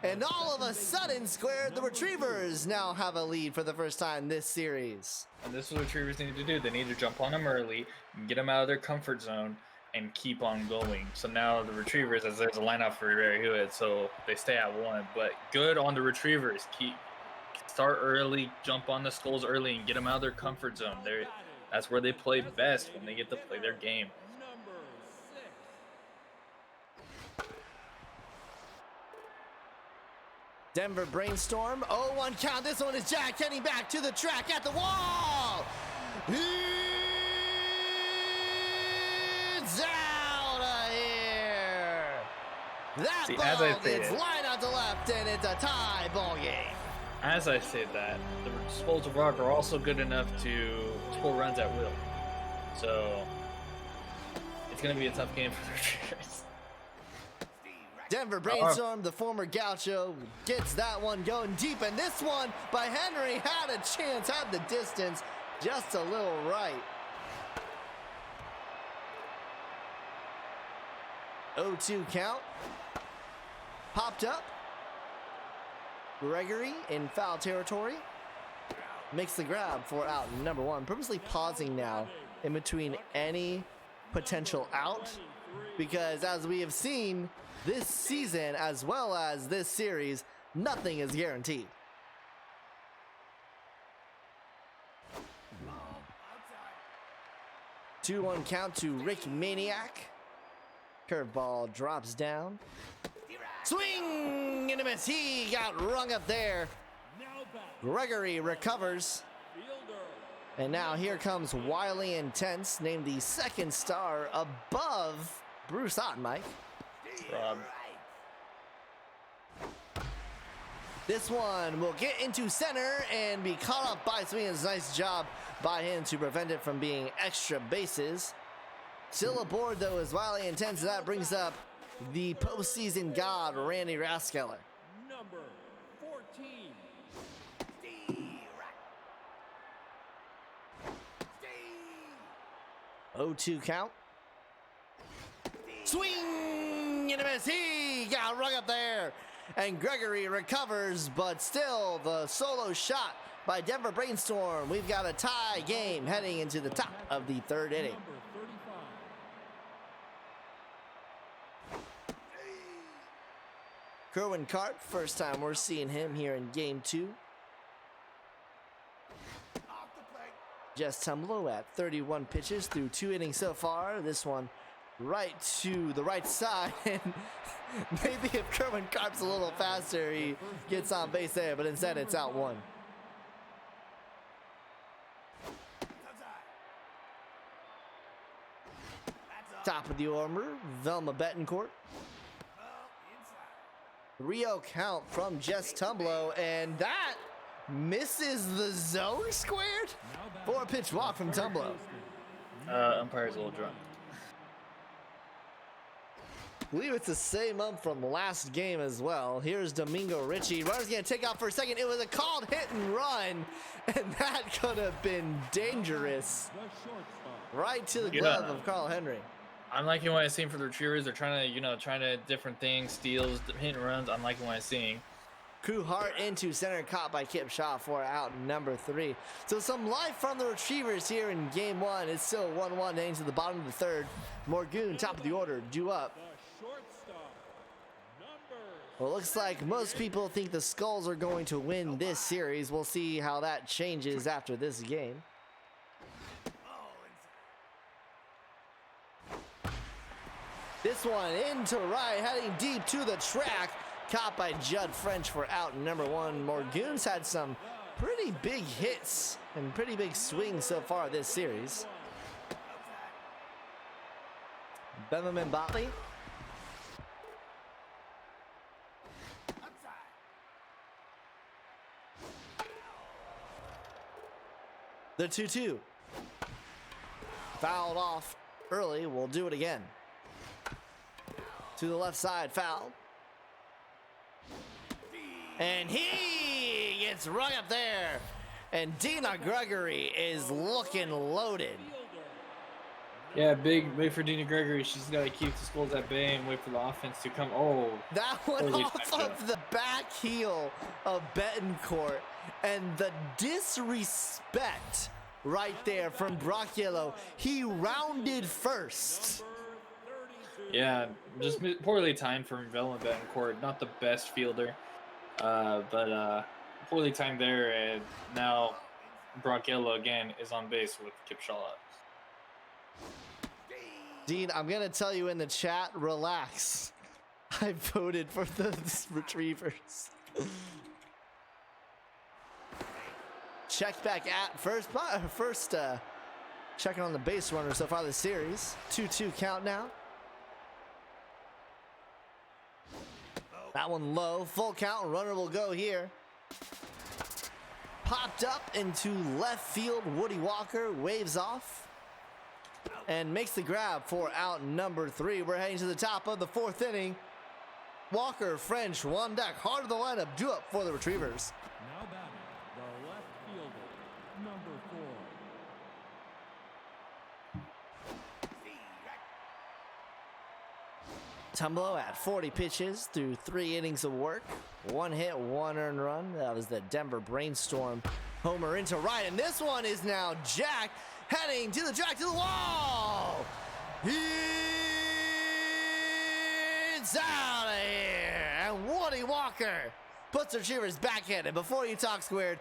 And all of a sudden, Square, the Retrievers now have a lead for the first time this series. and this is what Retrievers need to do. They need to jump on them early, get them out of their comfort zone, and keep on going. So now the Retrievers, as there's a lineup for Ray Hewitt, so they stay at 1. But good on the Retrievers. Start early, jump on the Skulls early, and get them out of their comfort zone. That's where they play best, when they get to play their game. Number 6. Denver Brainstorm, 0-1 count. This one is Jack heading back to the track at the wall. It's out of here. That See, as I ball say is it- line out to left, and it's a tie ball game. As I say that, the Skulls of Rock are also good enough to score runs at will. So it's going to be a tough game for the Retrievers. Denver Brainstorm, the former Gaucho, gets that one going deep, and this one by Henry had a chance, had the distance, just a little right. 0-2 count. Popped up. Gregory in foul territory. Makes the grab for out number 1. Purposely pausing now in between any potential out, because as we have seen this season as well as this series, nothing is guaranteed. Two 2-1 count to Rick Maniac. Curveball drops down. Swing and a miss. He got rung up there. Gregory recovers. And now here comes Wily Intense, named the second star above Bruce Ottenmike. Rob. This one will get into center and be caught up by Sweeney's. Nice job by him to prevent it from being extra bases. Still aboard though is Wily Intense. That brings up the postseason god, Randy Raskeller. Number 14. 0-2 count. Swing and a miss. He got rung up there. And Gregory recovers, but still the solo shot by Denver Brainstorm. We've got a tie game heading into the top of the 3rd inning. Number 35. Kerwin Karp, first time we're seeing him here in game 2. Jess Tumlo at 31 pitches through 2 innings so far. This one right to the right side. And maybe if Kerwin Karp's a little faster, he gets on base there, but instead it's out 1. Top of the order, Velma Betancourt. Rio count from Jess Tumlo, and that misses the zone squared. 4-pitch walk from Tumlo. Umpire's a little drunk. I believe it's the same ump from last game as well. Here's Domingo Ritchie. Runner's gonna take out for a second. It was a called hit and run, and that could have been dangerous. The shortstop. Right to the Yeah. glove of Carl Henry. I'm liking what I'm seeing for the Retrievers. They're trying to, different things, steals, hit and runs. I'm liking what I'm seeing. Crew Hart into center, caught by Kip Shaw for out number 3. So some life from the Retrievers here in game 1. It's still 1-1 heading to the bottom of the 3rd. Morgoon, top of the order, due up. The shortstop. Number Well, it looks like most people think the Skulls are going to win this series. We'll see how that changes after this game. This one into right, heading deep to the track. Caught by Judd French for out number 1. Morgoon's had some pretty big hits and pretty big swings so far this series. Benjamin Botley. The 2-2. Fouled off early. We'll do it again. To the left side, foul. And he gets right up there. And Dina Gregory is looking loaded. Yeah, big for Dina Gregory. She's got to keep the Skulls at bay and wait for the offense to come. Oh, That went Holy off cow. of the back heel of Betancourt. And the disrespect right there from Bracchiello. He rounded first. yeah, just poorly timed from Velma Betancourt. Not the best fielder, but poorly timed there. And now Bracchiello again is on base with Kip Shaw. Dean, I'm going to tell you in the chat, relax. I voted for the Retrievers. Check back at first checking on the base runner so far this series. 2-2 count now. That one low, full count, runner will go here. Popped up into left field, Woody Walker waves off and makes the grab for out number 3. We're heading to the top of the 4th inning. Walker, French, one deck, heart of the lineup, due up for the Retrievers. Now batting, the left fielder, number 4. Tumbo at 40 pitches through 3 innings of work. 1 hit, 1 earned run. That was the Denver Brainstorm homer into right. And this one is now Jack heading to the track, to the wall. It's out of here. And Woody Walker puts the Retrievers backhanded. Before you talk squared,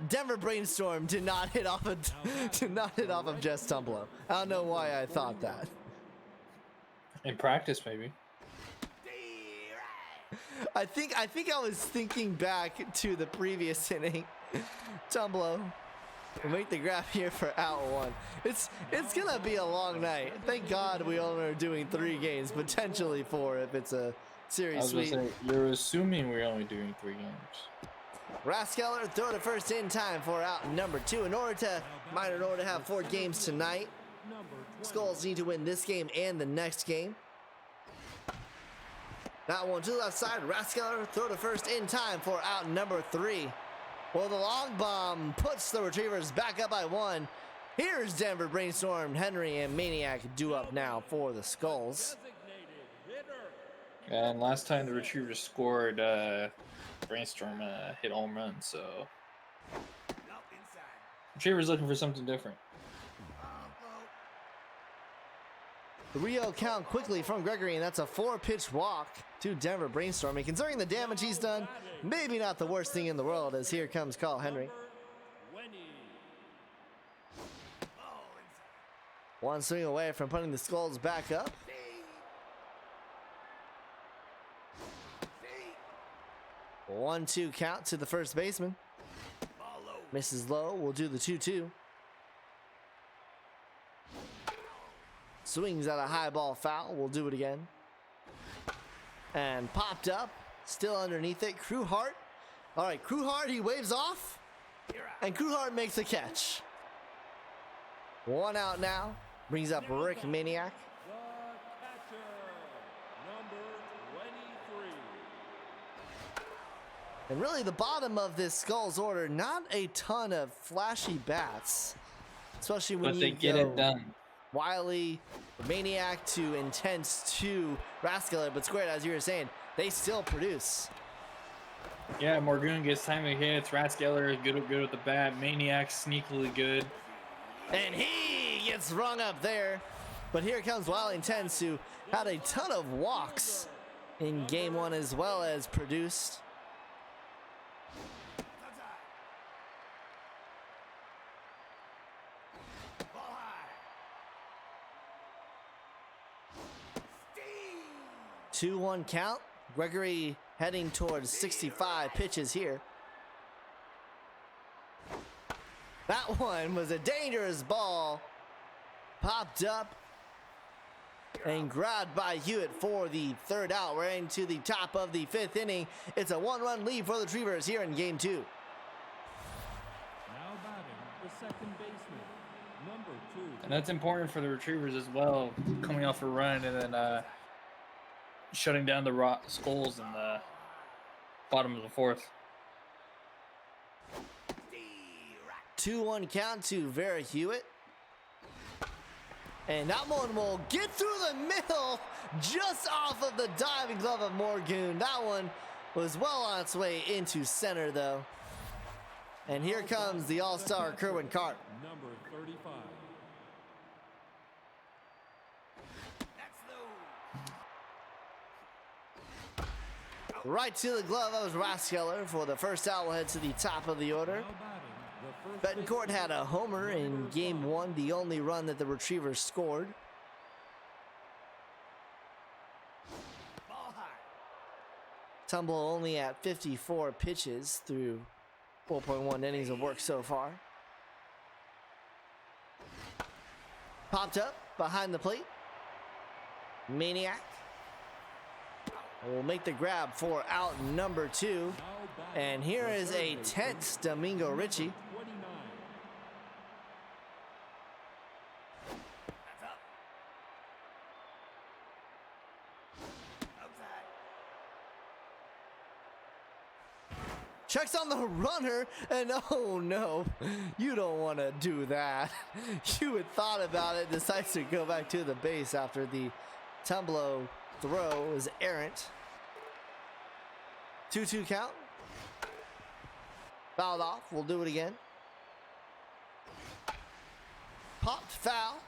Denver Brainstorm did not hit off of Jess Tumbo. I don't know why I thought that. In practice, maybe. I think I was thinking back to the previous inning. Tumbo will make the grab here for out 1. It's gonna be a long night. Thank God we only are doing 3 games, potentially 4 if it's a I series was gonna sweep. say, you're assuming we're only doing 3 games. Raskeller throw to first in time for out number 2. In order to have 4 games tonight, Skulls need to win this game and the next game. That one to the left side. Raskeller throw to first in time for out number 3. Well, the long bomb puts the Retrievers back up by 1. Here's Denver Brainstorm, Henry, and Maniac due up now for the Skulls. And last time the Retrievers scored, Brainstorm hit home run, so Retrievers looking for something different. The Rio count quickly from Gregory, and that's a 4-pitch walk to Denver Brainstorm. And considering the damage he's done, maybe not the worst thing in the world, as here comes Carl Henry. One swing away from putting the Skulls back up. One, 2 count to the first baseman. Misses low, will do the 2-2. Swings at a high ball foul, we'll do it again. And popped up, still underneath it, Krewhart. All right, Krewhart, he waves off, and Krewhart makes the catch. 1 out now, brings up Rick Maniac. The catcher, number 23. And really the bottom of this Skulls order, not a ton of flashy bats, especially when But they you get go it done. Wiley, Maniac to Intense to Rascaler, but Squared, as you were saying, they still produce. Yeah, Morgoon gets timely hits. Ratskeller is good with the bat. Maniac sneakily good. And he gets rung up there. But here comes Wiley Intense, who had a ton of walks in game 1 as well as produced. 2-1 count. Gregory heading towards 65 pitches here. That one was a dangerous ball. Popped up and grabbed by Hewitt for the third out. We're into the top of the 5th inning. It's a 1-run lead for the Retrievers here in game 2. Now batting the second baseman, number 2. And that's important for the Retrievers as well, coming off a run and then shutting down the Skulls in the bottom of the 4th. 2-1 count to Vera Hewitt. And that one will get through the middle, just off of the diving glove of Morgoon. That one was well on its way into center, though. And here comes the all-star Kerwin Karp. Number 35. Right to the glove of Raskeller for the first out. We'll head to the top of the order. Now batting the first Betancourt had a homer in game 1, the only run that the Retrievers scored. Tumble only at 54 pitches through 4.1 innings of work so far. Popped up behind the plate. Maniac will make the grab for out number 2. And here is a tense Domingo Ritchie. 29. Checks on the runner, and oh no, you don't want to do that. You had thought about it, decides to go back to the base after the Tumblo throw is errant. 2-2 count. Fouled off, we'll do it again. Popped, foul.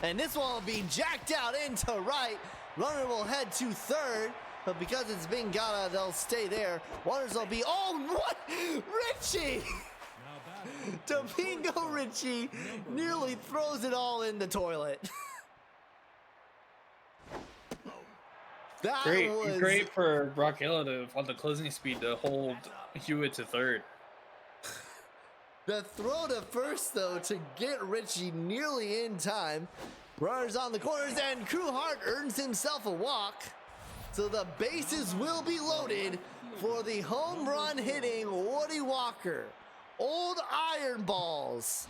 And this one will be jacked out into right. Runner will head to third, but because it's being got, they'll stay there. Runners will be, oh, what? Ritchie! Now batting Domingo Ritchie nearly throws it all in the toilet. That was Great for Brockella to on the closing speed to hold Hewitt to third. the throw to first, though, to get Ritchie nearly in time. Runners on the corners, and Crewhart earns himself a walk. So the bases will be loaded for the home run hitting Woody Walker. Old Iron Balls.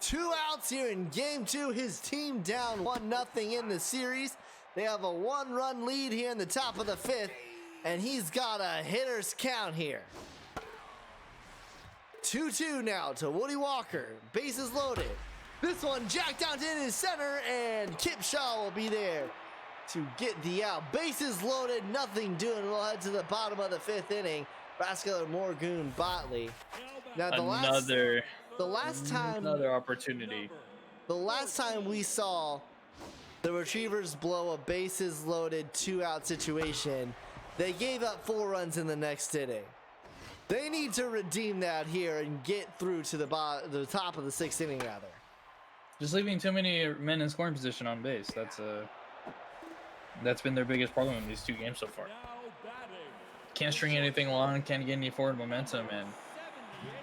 2 outs here in game 2. His team down 1-0 in the series. They have a 1-run lead here in the top of the 5th, and he's got a hitter's count here. 2-2 now to Woody Walker. Bases loaded. This one jacked out in his center, and Kip Shaw will be there to get the out. Bases loaded, nothing doing. We'll head to the bottom of the 5th inning. Raskeller, Morgoon, Botley. Now Another opportunity. The last time we saw the Retrievers blow a bases loaded 2-out situation, they gave up 4 runs in the next inning. They need to redeem that here and get through to the top of the 6th inning, rather. Just leaving too many men in scoring position on base. That's been their biggest problem in these 2 games so far. now batting Can't string anything along, can't get any forward momentum, and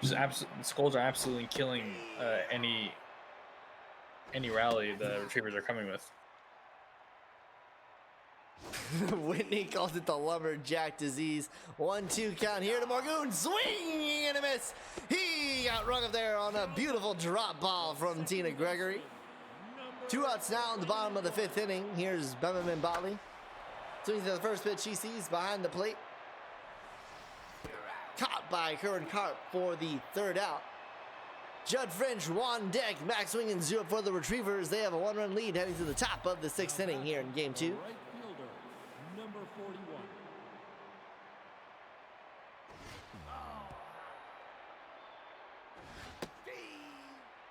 just Skulls are absolutely killing any rally the Retrievers are coming with. Whitney calls it the lumberjack disease. 1-2 count here to Morgoon. Swing and a miss. He got rung up there on a beautiful drop ball from Tina Gregory. 2 outs now in the bottom of the 5th inning. Here's Benjamin Botley. Swings to the first pitch he sees behind the plate. Caught by Kerwin Karp for the 3rd out. Judd French, Juan Deck, Max Swing and 0 for the Retrievers. They have a 1-run lead heading to the top of the 6th inning here in game 2. right fielder, number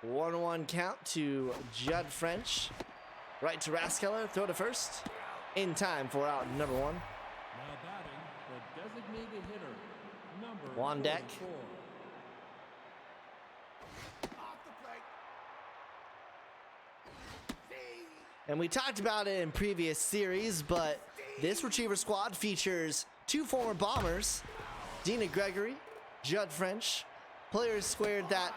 41. 1-1 count to Judd French. Right to Raskeller. Throw to first. In time for out number 1. Now batting the designated hitter, number Juan Deck. 44. And we talked about it in previous series, but this Retriever squad features 2 former Bombers, Dina Gregory, Judd French, players squared that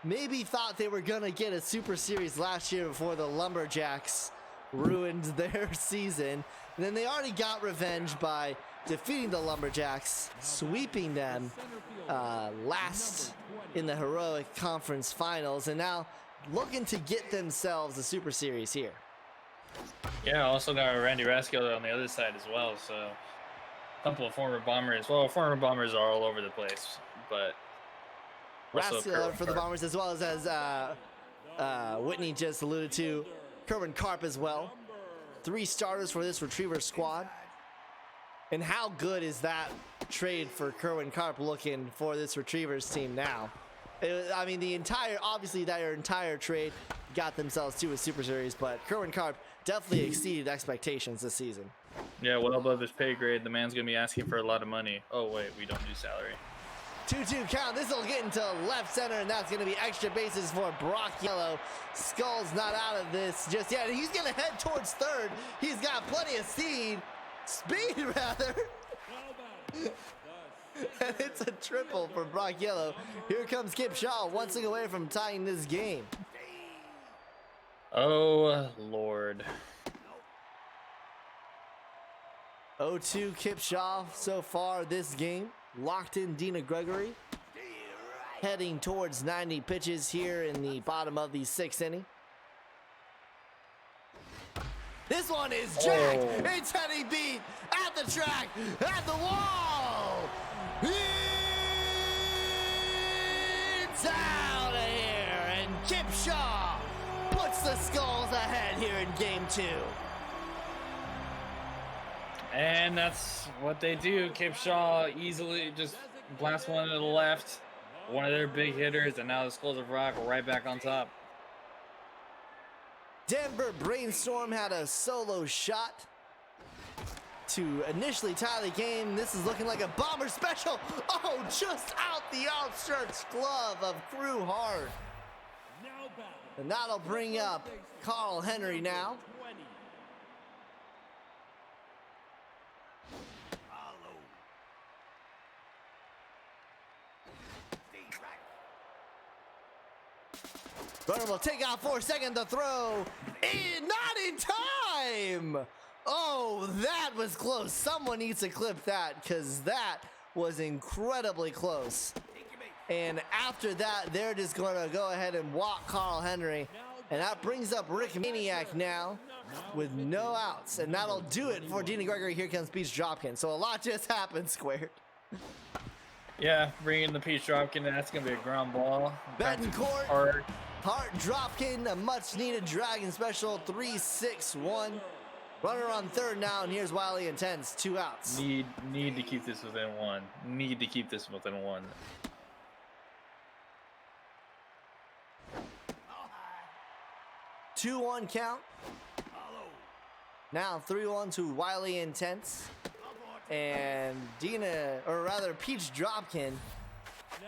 maybe thought they were gonna get a Super Series last year before the Lumberjacks ruined their season. And then they already got revenge by defeating the Lumberjacks, sweeping them last in the heroic conference finals, and now looking to get themselves a Super Series here. Yeah, also got Randy Raskiller on the other side as well. So a couple of former Bombers. Well, former Bombers are all over the place, but also Raskiller for the Bombers, as well as Whitney just alluded to, Kerwin Karp as well. 3 starters for this Retriever squad. And how good is that trade for Kerwin Karp looking for this Retrievers team now? I mean, obviously their entire trade got themselves to a Super Series, but Kerwin Karp definitely exceeded expectations this season. Yeah, well above his pay grade. The man's going to be asking for a lot of money. Oh, wait, we don't do salary. 2-2 count. This will get into left center, and that's going to be extra bases for Brock Yellow. Skull's not out of this just yet. He's going to head towards third. He's got plenty of speed, rather. And it's a triple for Brock Yellow. Here comes Kip Shaw, one swing away from tying this game. Oh, Lord. 0-2 Kip Shaw so far this game. Locked in Dina Gregory. Heading towards 90 pitches here in the bottom of the 6th inning. This one is jacked. Oh. It's heading beat at the track, at the wall. It's out of here, and Kip Shaw puts the Skulls ahead here in game 2. And that's what they do. Kip Shaw easily just blasts one to the left. One of their big hitters, and now the Skulls of Rock are right back on top. Denver Brainstorm had a solo shot to initially tie the game. This is looking like a Bomber special. Oh, just out the outstretched glove of Crew Hard. And that'll bring up Carl Henry now. Runner will take out for second. The throw not in time. Oh, that was close. Someone needs to clip that because that was incredibly close. And after that, they're just going to go ahead and walk Carl Henry. And that brings up Rick Maniac now with no outs. And that'll do it for Dina Gregory. Here comes Peach Dropkin. So a lot just happened, Squared. Yeah, bring in the Peach Dropkin, and that's going to be a ground ball. Betancourt. Hart Dropkin, a much-needed Dragon special, 3-6-1. Runner on third now, and here's Wiley Intense, 2 outs. Need to keep this within 1. Need to keep this within 1. Two 2-1 count. Now 3-1 to Wiley Intense. And Peach Dropkin.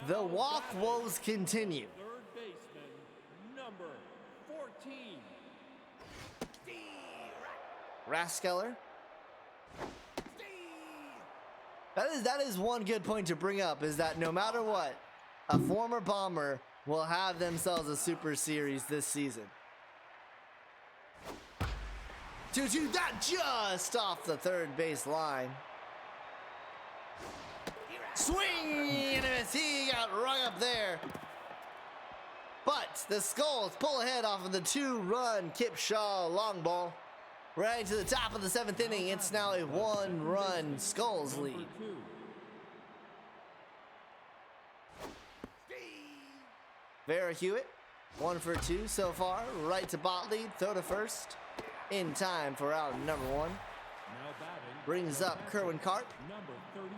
The walk woes continue. Raskeller. That is one good point to bring up, is that no matter what, a former Bomber will have themselves a Super Series this season. 2-2, that just off the third base line. Swing and a miss. He got rung up there. But the Skulls pull ahead off of the 2-run Kip Shaw long ball. Right to the top of the 7th inning. It's now a 1-run Skulls lead. Vera Hewitt, 1 for 2 so far. Right to Botley, throw to first. In time for out number 1. Brings up Kerwin Karp. Number 35.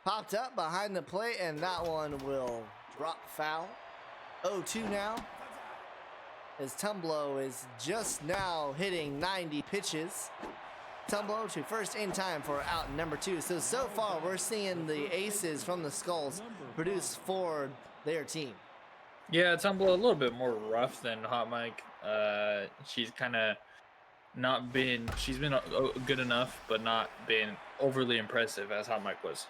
Popped up behind the plate, and that one will drop foul. 0-2 now, as Tumblo is just now hitting 90 pitches. Tumble to first in time for out number 2. So far, we're seeing the aces from the Skulls produce for their team. Yeah, Tumble a little bit more rough than Hot Mike. She's kind of not been. She's been good enough, but not been overly impressive as Hot Mike was.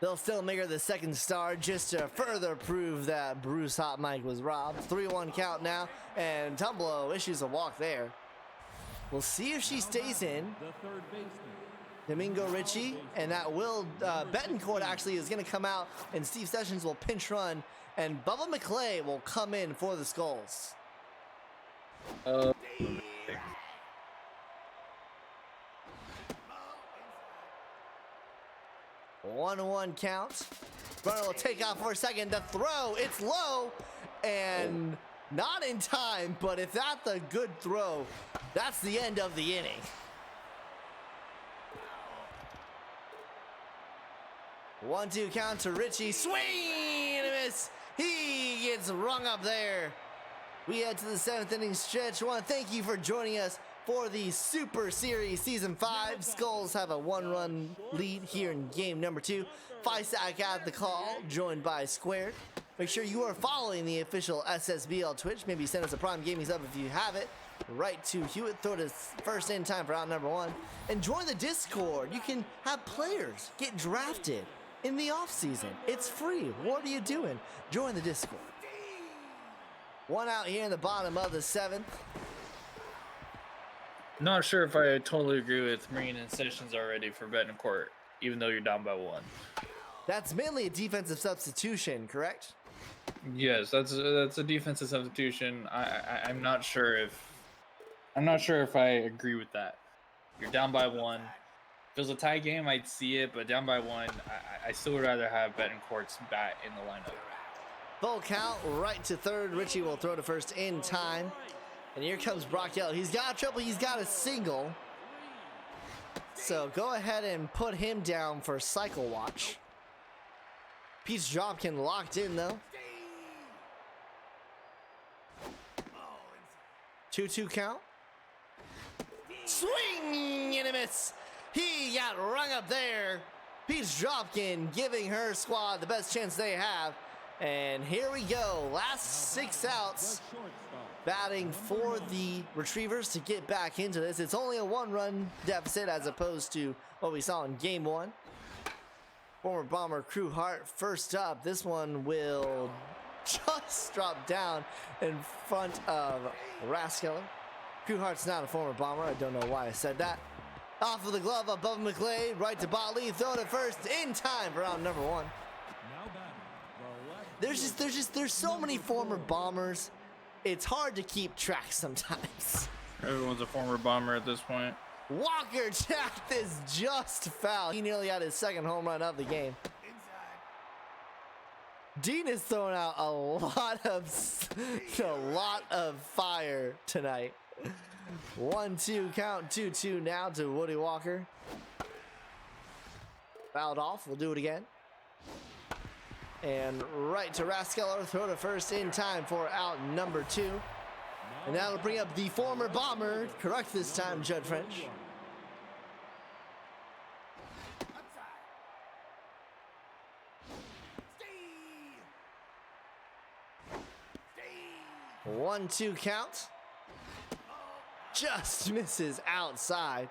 They'll still make her the second star just to further prove that Bruce Hot Mike was robbed. 3-1 count now, and Tumblo issues a walk there. We'll see if she stays in. The third baseman. Domingo Ritchie, and that will, Betancourt actually is going to come out, and Steve Sessions will pinch run, and Bubba McClay will come in for the Skulls. 1-1 count. Runner will take off for a second. The throw, it's low, and not in time, but if that's a good throw, that's the end of the inning. 1-2 count to Ritchie. Swing and a miss. He gets rung up there. We head to the 7th inning stretch. I want to thank you for joining us for the Super Series Season 5. Skulls have a 1-run lead here in game number 2. Fisac at the call, joined by Squared. Make sure you are following the official SSBL Twitch. Maybe send us a Prime Gaming sub if you have it. Right to Hewitt, throw to first in time for out number 1. And join the Discord. You can have players get drafted in the off season. It's free. What are you doing? Join the Discord. 1 out here in the bottom of the 7th. Not sure if I totally agree with Marine and Sessions already for Betancourt, even though you're down by 1. That's mainly a defensive substitution, correct? Yes, that's a defensive substitution. I'm not sure if I agree with that. You're down by 1. If it was a tie game, I'd see it, but down by 1, I still would rather have Betancourt's bat in the lineup. Full count, right to third. Ritchie will throw to first in time. And here comes Brock Yell. He's got a triple, he's got a single. So go ahead and put him down for cycle watch. Pete's Dropkin locked in though. 2-2 count. Swing and a miss. He got rung up there. Pete's Dropkin giving her squad the best chance they have. And here we go. Last 6 outs. Batting for the Retrievers to get back into this. It's only a 1-run deficit as opposed to what we saw in game 1. Former Bomber Crew Hart first up. This one will just drop down in front of Raskeller. Crew Hart's not a former Bomber. I don't know why I said that. Off of the glove of Bubba McClay. Right to Botley. Throw to first in time for round number 1. There's so many former Bombers. It's hard to keep track sometimes. Everyone's a former Bomber at this point. Walker Jack is just foul. He nearly had his second home run of the game. Dean is throwing out a lot of fire tonight. 1-2 count, 2-2 now to Woody Walker. Fouled off. We'll do it again. And right to Raskeller, throw to first in time for out number 2. And that'll bring up the former Bomber. Correct this time, Judd French. Steve. 1-2 count. Just misses outside.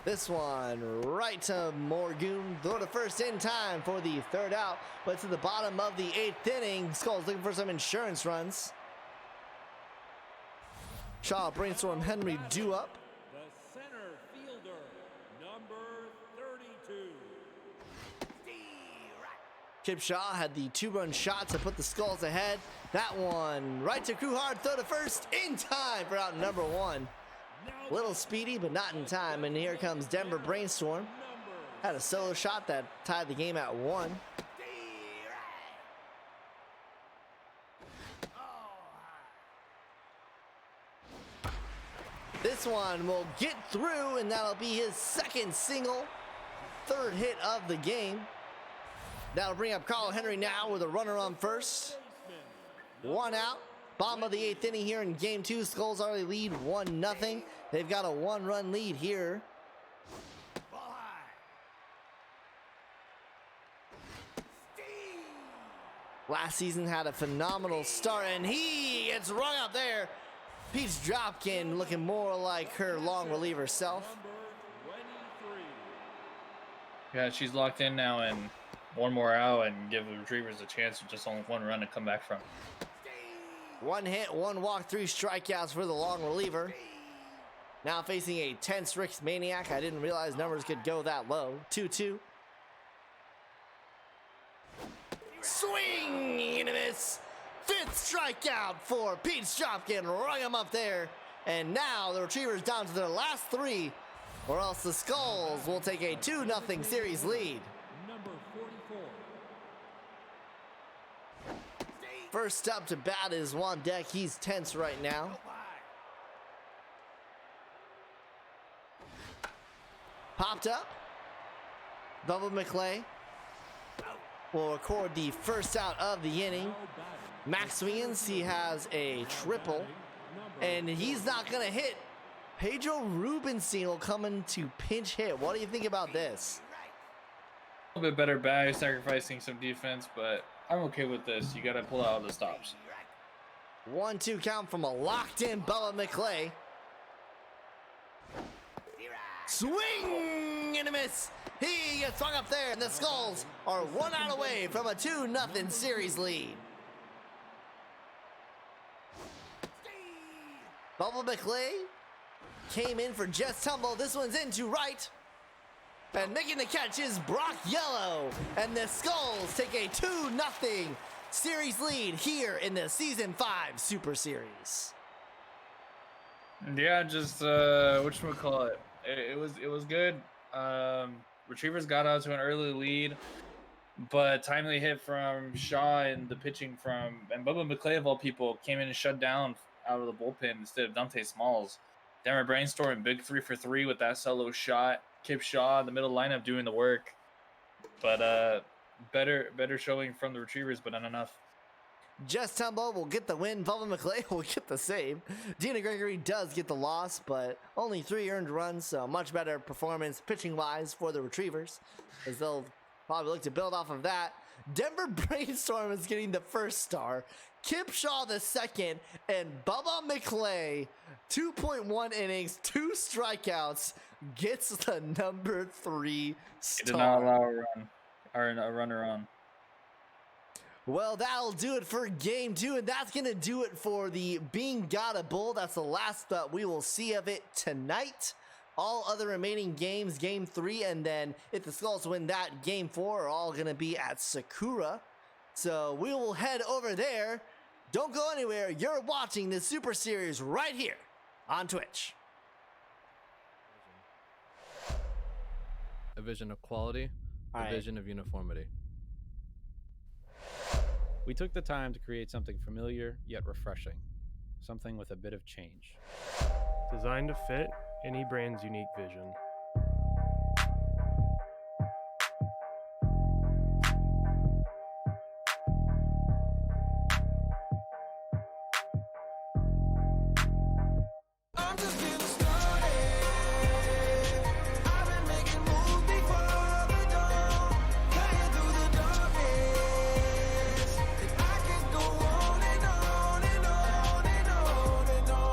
This one right to Morgoon. Throw to first in time for the third out. But to the bottom of the 8th inning. Skulls looking for some insurance runs. Shaw brainstorm Henry due up. The center fielder, number 32. Kip Shaw had the 2-run shot to put the Skulls ahead. That one right to Crewhard. Throw to first in time for out number 1. Little speedy, but not in time. And here comes Denver Brainstorm. Had a solo shot that tied the game at 1. This one will get through, and that'll be his second single, 3rd hit of the game. That'll bring up Carl Henry now with a runner on first. 1 out. Bottom of the 8th inning here in game 2. Skulls already lead 1-0. They've got a 1-run lead here. Last season had a phenomenal start, and he gets rung up there. Peach Dropkin looking more like her long reliever self. Yeah, she's locked in now, and one more out and give the Retrievers a chance with just only 1 run to come back from. 1 hit, 1 walk, 3 strikeouts for the long reliever. Now facing a tense Rick's Maniac. I didn't realize numbers could go that low. 2-2. Swing and a miss. 5th strikeout for Pete Dropkin. Rung him up there. And now the Retrievers down to their last 3, or else the Skulls will take a 2-0 series lead. Number 44. First up to bat is Juan Deck. He's tense right now. Popped up. Bubba McClay will record the first out of the inning. Max Swingins, he has a triple, and he's not going to hit. Pedro Rubenstein will come in to pinch hit. What do you think about this? A little bit better bag, sacrificing some defense, but I'm okay with this. You got to pull out the stops. 1-2 count from a locked-in Bubba McClay. Swing and a miss. He gets swung up there, and the Skulls are 1 out away from a 2-0 series lead. Bubba McClay came in for Jess Tumble. This one's into right. And making the catch is Brock Yellow. And the Skulls take a 2-0 series lead here in the Season 5 Super Series. Yeah, just whatchamacallit. It was good. Retrievers got out to an early lead, but timely hit from Shaw and the pitching from, and Bubba McClay of all people came in and shut down out of the bullpen instead of Dante Smalls. Denver Brainstorm big 3 for 3 with that solo shot. Kip Shaw in the middle lineup doing the work, but better showing from the Retrievers, but not enough. Jess Tumble will get the win. Bubba McClay will get the save. Dina Gregory does get the loss, but only 3 earned runs, so much better performance pitching-wise for the Retrievers, as they'll probably look to build off of that. Denver Brainstorm is getting the first star, Kip Shaw the second, and Bubba McClay, 2.1 innings, 2 strikeouts, gets the number 3 star. He did not allow a run, or a runner on. Well, that'll do it for game 2, and that's going to do it for the Being Gotta Bull. That's the last that we will see of it tonight. All other remaining games, game 3, and then if the Skulls win that, game 4 are all going to be at Sakura. So we will head over there. Don't go anywhere. You're watching the Super Series right here on Twitch. A vision of quality, a vision of uniformity. We took the time to create something familiar yet refreshing, something with a bit of change. Designed to fit any brand's unique vision. I'm just getting started. I've been making moves before the dawn, cutting through the darkness. And I can go on and on and on and on and on.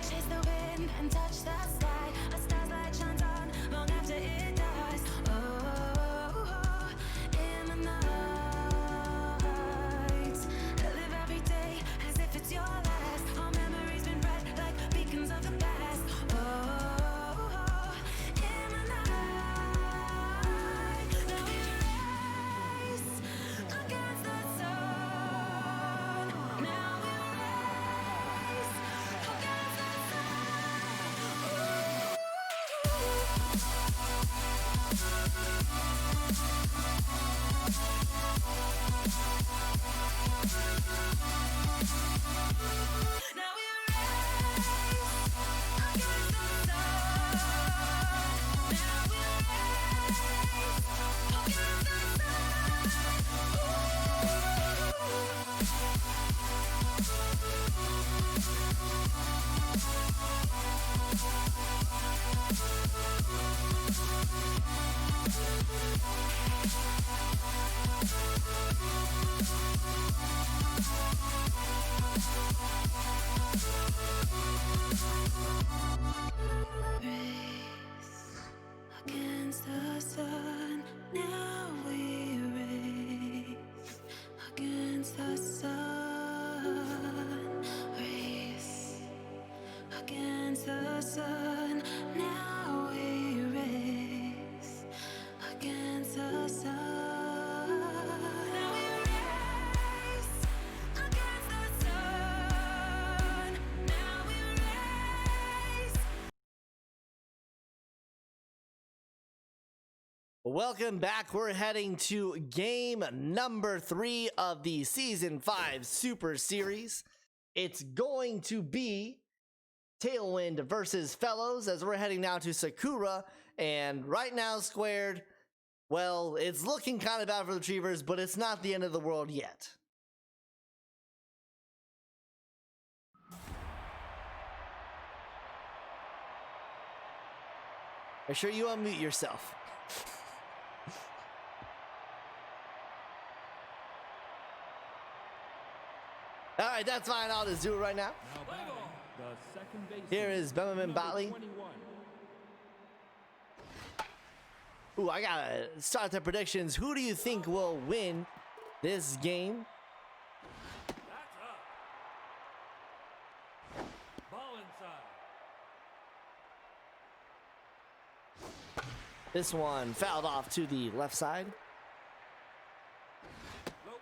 Chase the wind and touch the sky. A star's light shines on long after it dies. Oh, in the night, I live every day as if it's your last. Our memories been bright like beacons of the past. Oh, in the night, now we race against the Welcome back. We're heading to game number 3 of the Season 5 Super Series. It's going to be Tailwind versus Fellows as we're heading now to Sakura. And right now, Squared, well, it's looking kind of bad for the Retrievers, but it's not the end of the world yet. Make sure you unmute yourself. All right, that's fine. I'll just do it right now. Now batting the second baseman. Here is Benjamin number Batley. 21. Ooh, I gotta start the predictions. Who do you think will win this game? That's up. Ball inside. This one fouled off to the left side. Low.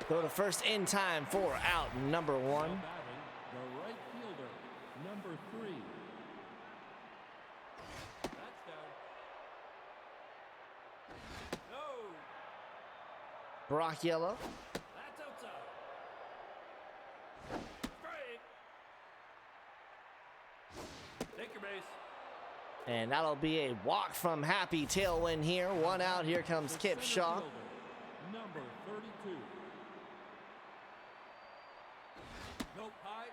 Go to first in time for out number Now 1. batting the right fielder, number 3. That's down. No. Brock Yellow. That's outside. Strike. Take your base. And that'll be a walk from Happy. Tailwind here. 1 out. Here comes The Kip center Shaw. fielder, number 32. Nope, high.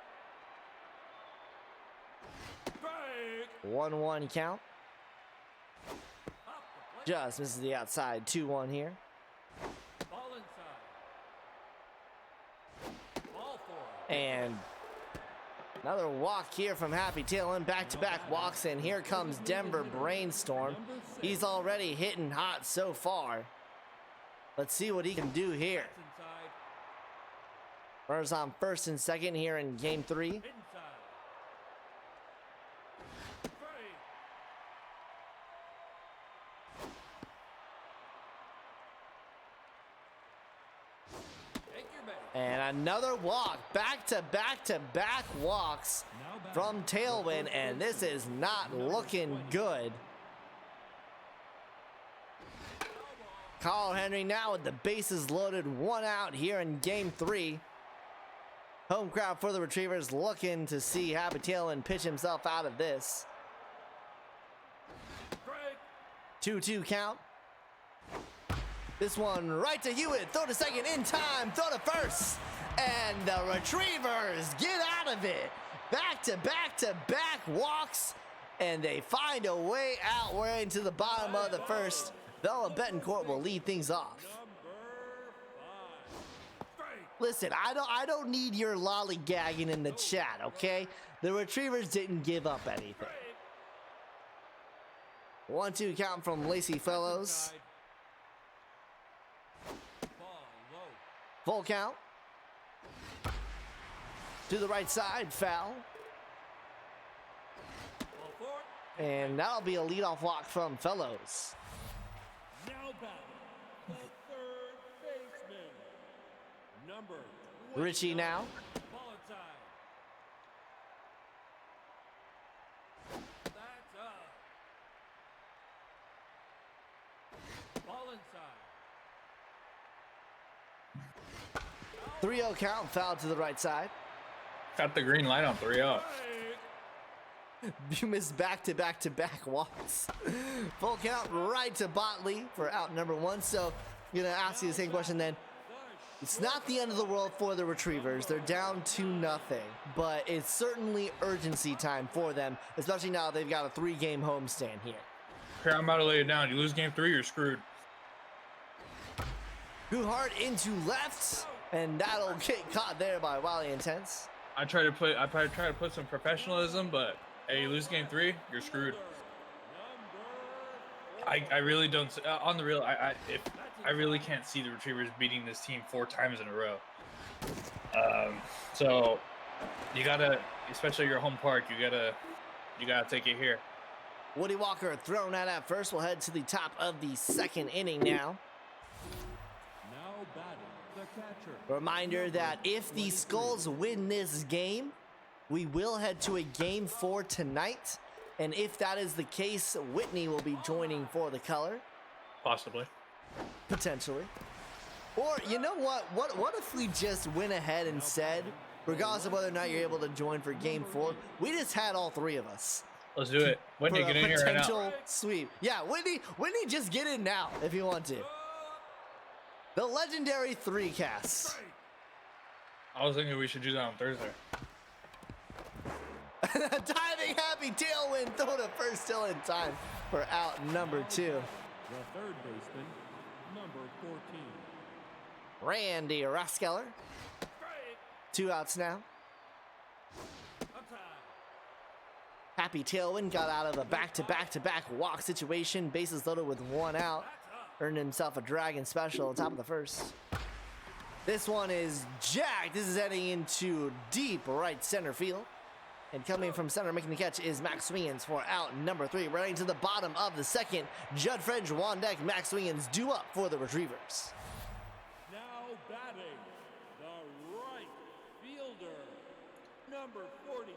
Strike. 1-1 count. Up the plate. Just misses the outside. 2-1 here. Ball inside. Ball four. And another walk here from Happy. Tailwind back-to-back walks. And here comes Denver Brainstorm. He's already hitting hot so far. Let's see what he can do here. That's inside. Runners on first and second here in game 3. Inside. Strike. Take your base. And another walk. Back-to-back-to-back walks Now batting from the Tailwind. first And this baseman, is not number looking 20. good. Carl Henry now with the bases loaded. 1 out here in game 3. Home crowd for the Retrievers looking to see Happy Tailwind pitch himself out of this. Strike. 2-2 count. This one right to Hewitt. Throw to second in time. Throw to first. And the Retrievers get out of it. Back-to-back-to-back walks. And they find a way out. We're into the bottom of the first. Bella Betancourt will lead things off. Number 5. Strike. Listen, I don't need your lollygagging in the chat, okay? The Retrievers didn't give up anything. Strike. 1-2 count from Lacey Fellows. Inside. Ball low. Full count. To the right side, foul. Ball four. And that'll be a leadoff walk from Fellows. Now batting the third baseman, number 20. Richie now. Ball inside. That's up. Ball inside. 3-0 count, foul to the right side. Got the green light on 3-0. Strike. You missed back-to-back-to-back walks. Full count right to Botley for out number 1. So I'm gonna ask you the same question then. It's not the end of the world for the Retrievers. They're down 2-0, but it's certainly urgency time for them, especially now they've got a 3-game homestand here. Here, I'm about to lay it down. You lose game 3, you're screwed. Hard into left, and that'll get caught there by Wily Intense. I probably try to put some professionalism, but hey, you lose game 3, you're screwed. I really don't on the real. I really can't see the Retrievers beating this team 4 times in a row. So you gotta, especially your home park, you gotta take it here. Woody Walker thrown out at first. We'll head to the top of the 2nd inning now. Now batting the catcher. Reminder that if the Skulls win this game, we will head to a game 4 tonight. And if that is the case, Whitney will be joining for the color, Possibly. potentially. Or you know what? What if we just went ahead and said, regardless of whether or not you're able to join for game 4, we just had all 3 of us. Let's do it. Whitney, For a get in here right now. potential sweep. Yeah, Whitney, just get in now if you want to. The legendary 3 casts. I was thinking we should do that on Thursday. Diving happy tailwind, throw to first, still in time for out number 2. The third baseman, number 14. Randy Raskeller. 2 outs now. Happy tailwind got out of a back-to-back-to-back walk situation. Bases loaded with 1 out. Earned himself a dragon special on top of the first. This one is jacked. This is heading into deep right center field. And coming from center, making the catch is Max Swingins for out number 3. Running to the bottom of the second, Judd French, Wandek, Max Swingins due up for the Retrievers. Now batting, the right fielder, number 42.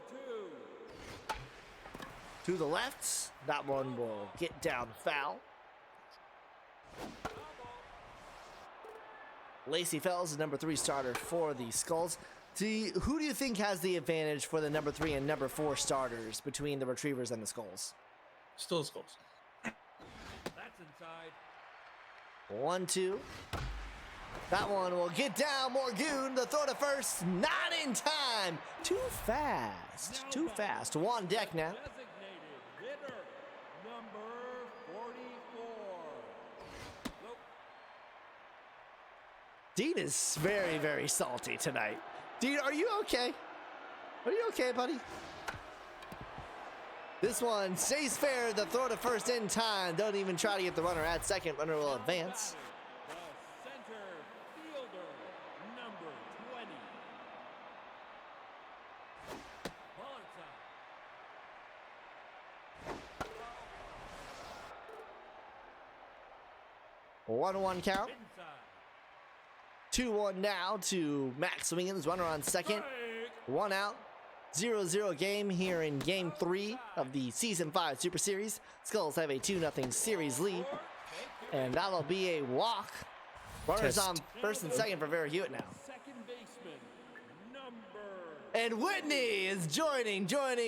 To the left, that one will get down foul. Lacey Fells, the number 3 starter for the Skulls. Who do you think has the advantage for the number 3 and number 4 starters between the Retrievers and the Skulls? Still Skulls. That's inside. 1-2. That one will get down. Morgoon, the throw to first, not in time. Too fast. Too fast. On deck now. Designated hitter, number 44. Nope. Dean is very, very salty tonight. Dean, are you okay? Are you okay, buddy? This one stays fair. The throw to first in time. Don't even try to get the runner at second. Runner will advance. The center fielder, number 20. Ball inside. 1-1 count. Inside. 2-1 now to Max Swingins. Runner on second. Strike. 1 out. 0-0 game here in game 3 of the season 5 Super Series. Skulls have a 2-0 series lead. And that'll be a walk. Runners on first and second for Vera Hewitt now. Second baseman, number. And Whitney is joining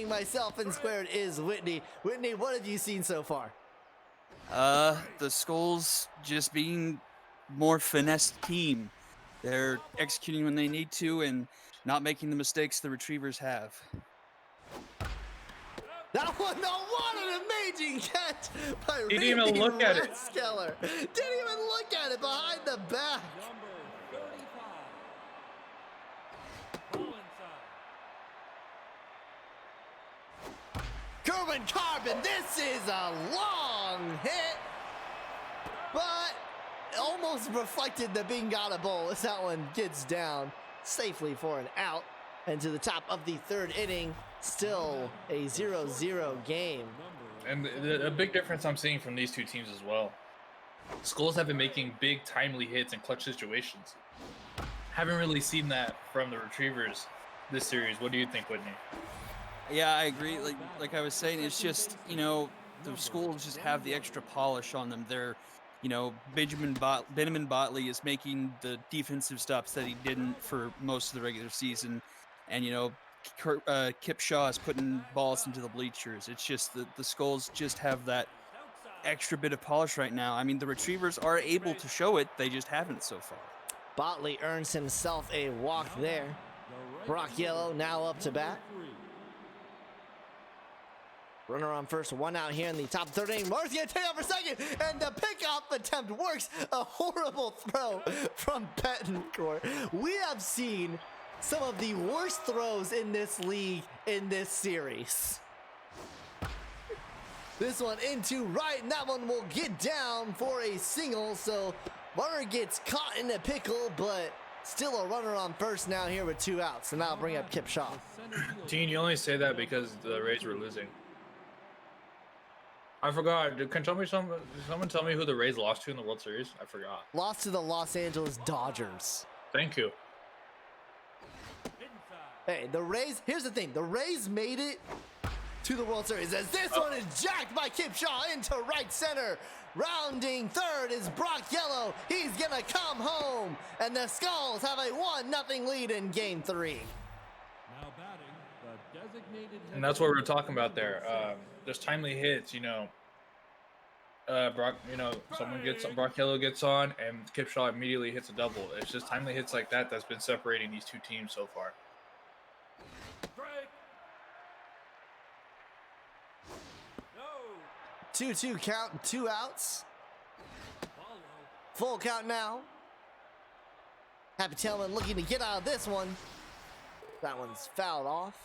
myself and squared is Whitney. Whitney, what have you seen so far? The Skulls just being more finessed team. They're executing when they need to and not making the mistakes the Retrievers have. That one, no, what an amazing catch by Didn't even look at it. Rathskeller. Didn't even look at it behind the back. Number 35. Ball inside. Kerwin Carbon, this is a long hit, but almost reflected the Bingata Bowl as that one gets down safely for an out. And to the top of the 3rd inning, still a 0-0 game. And a big difference I'm seeing from these two teams as well. Skulls have been making big, timely hits in clutch situations. Haven't really seen that from the Retrievers this series. What do you think, Whitney? Yeah, I agree. Like I was saying, it's just, the Skulls just have the extra polish on them. They're, Benjamin Botley is making the defensive stops that he didn't for most of the regular season. And, Kip Shaw is putting balls into the bleachers. It's just that the Skulls just have that extra bit of polish right now. I mean, the Retrievers are able to show it. They just haven't so far. Botley earns himself a walk there. Brock Yellow now up to bat. Runner on first, 1 out here in the top 3rd inning. Mark's gonna take off for second, and the pickoff attempt works. A horrible throw from Betancourt. We have seen some of the worst throws in this league in this series. This one into right, and that one will get down for a single. So runner gets caught in a pickle, but still a runner on first now here with 2 outs. And that'll bring up Kip Shaw. Dean, you only say that because the Rays were losing. I forgot. Can someone tell me who the Rays lost to in the World Series? I forgot. Lost to the Los Angeles Dodgers. Thank you. Hey, the Rays, here's the thing. The Rays made it to the World Series as this one is jacked by Kipshaw into right center. Rounding third is Brock Yellow. He's gonna come home. And the Skulls have a 1-0 lead in game 3. Now batting, the designated And that's what we were talking about there. There's timely hits, Brock, Brock Yellow gets on, and Kipshaw immediately hits a double. It's just timely hits like that that's been separating these two teams so far. 2-2 count, 2 outs. Full count now. Happy Tailman looking to get out of this one. That one's fouled off.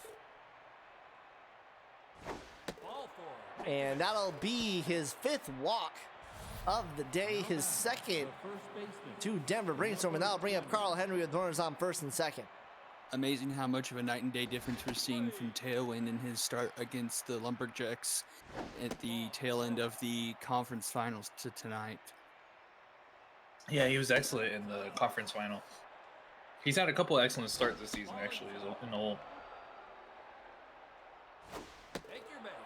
And that'll be his 5th walk of the day, his 2nd to Denver Brainstorm, and that'll bring up Carl Henry with runners on 1st and 2nd. Amazing how much of a night and day difference we're seeing from Tailwind in his start against the Lumberjacks at the tail end of the conference finals to tonight. Yeah, he was excellent in the conference final. He's had a couple of excellent starts this season, actually, in the whole.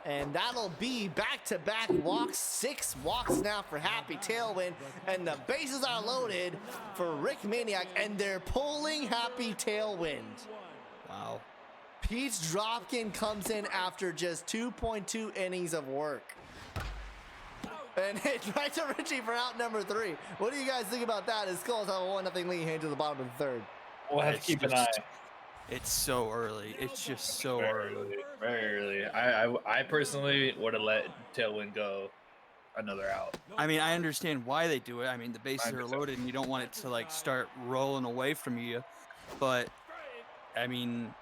And that'll be back-to-back walks, 6 walks now for Happy Tailwind, and the bases are loaded for Rick Maniac, and they're pulling Happy Tailwind. Wow. Peach Dropkin comes in after just 2.2 innings of work. And hit right to Richie for out number 3. What do you guys think about that? As Skulls have a 1-0 lead heading to the bottom of the 3rd. We'll have to keep an eye. It's so early. It's just so early. Very early. I personally would have let Tailwind go another out. I mean, I understand why they do it. I mean, the bases are 100%. loaded and you don't want it to like start rolling away from you. But I mean,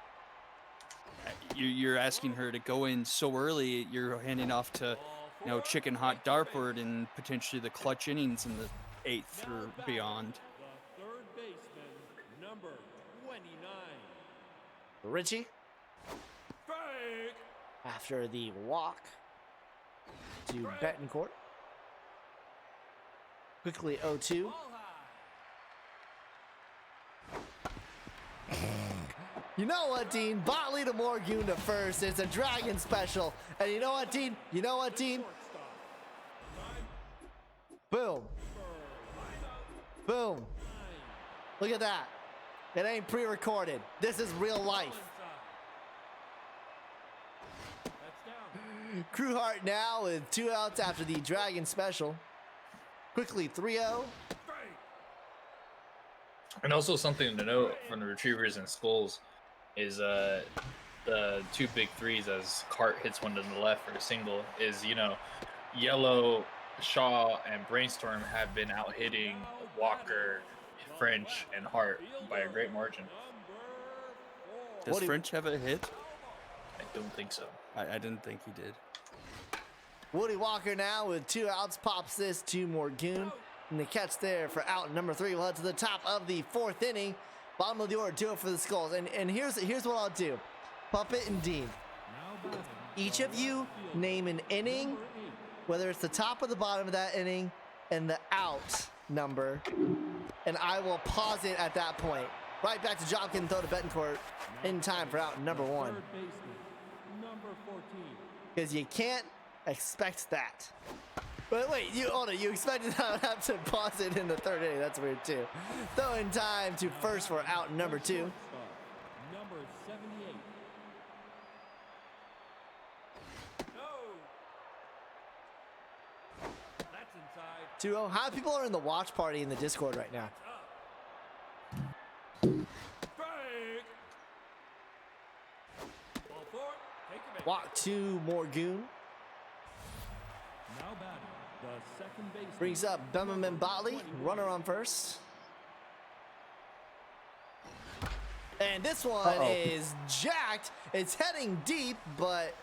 you're asking her to go in so early. You're handing off to, Chicken Hot Dartboard and potentially the clutch innings in the 8th or beyond. The third baseman, number 29. Richie, after the walk to Betancourt. Quickly 0-2. You know what, Dean? Botley to Morgoon to first. It's a Dragon special. And you know what, Dean? Boom. Boom. Look at that. It ain't pre-recorded. This is real life. Crewhart now with 2 outs after the Dragon special. Quickly 3-0. And also something to note from the Retrievers and Skulls is the 2 big threes as Cart hits one to the left for a single is, Yellow, Shaw, and Brainstorm have been out hitting Walker, French, and Hart by a great margin. Does French have a hit? I don't think so. I didn't think he did. Woody Walker now with 2 outs pops this to Morgoon. And the catch there for out number 3 will head to the top of the 4th inning. Bottom of the order, 2 for the Skulls. And here's what I'll do. Puppet and Dean. Each of you name an inning, whether it's the top or the bottom of that inning, and the out number. And I will pause it at that point. Right back to Jopkin, throw to Betancourt in time for out number 1. Third baseman, number 14. Because you can't expect that. But wait, you expected I would have to pause it in the 3rd inning. That's weird too. Throw in time to first for out number 2. Number 78. That's inside. 2-0. How many people are in the watch party in the Discord right now? Ball 4. Take it back. Walk to Morgoon. Now batting, the second baseman. Brings up Bemmerman Botley, runner on first. And this one is jacked. It's heading deep, but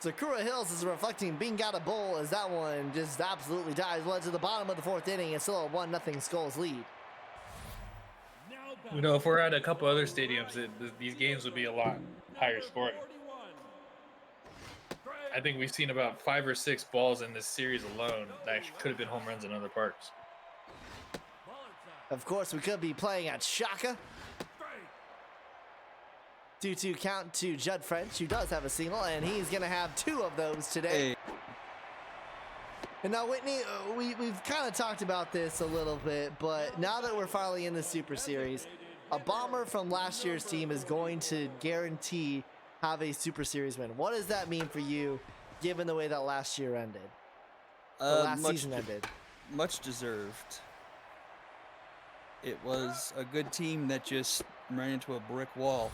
Sakura Hills is reflecting being got a bowl as that one just absolutely dies. Led to the bottom of the 4th inning. It's still a 1-0 Skulls lead. If we're at a couple other stadiums, these games would be a lot higher scoring. I think we've seen about 5 or 6 balls in this series alone that actually could have been home runs in other parks. Of course, we could be playing at Shaka. 2-2 count to Judd French, who does have a single, and he's going to have 2 of those today. Hey, And now, Whitney, we've kind of talked about this a little bit, but now that we're finally in the Super Series, a bomber from last year's team is going to guarantee have a Super Series win. What does that mean for you, given the way that last year ended? Or last season ended? much deserved. It was a good team that just ran into a brick wall.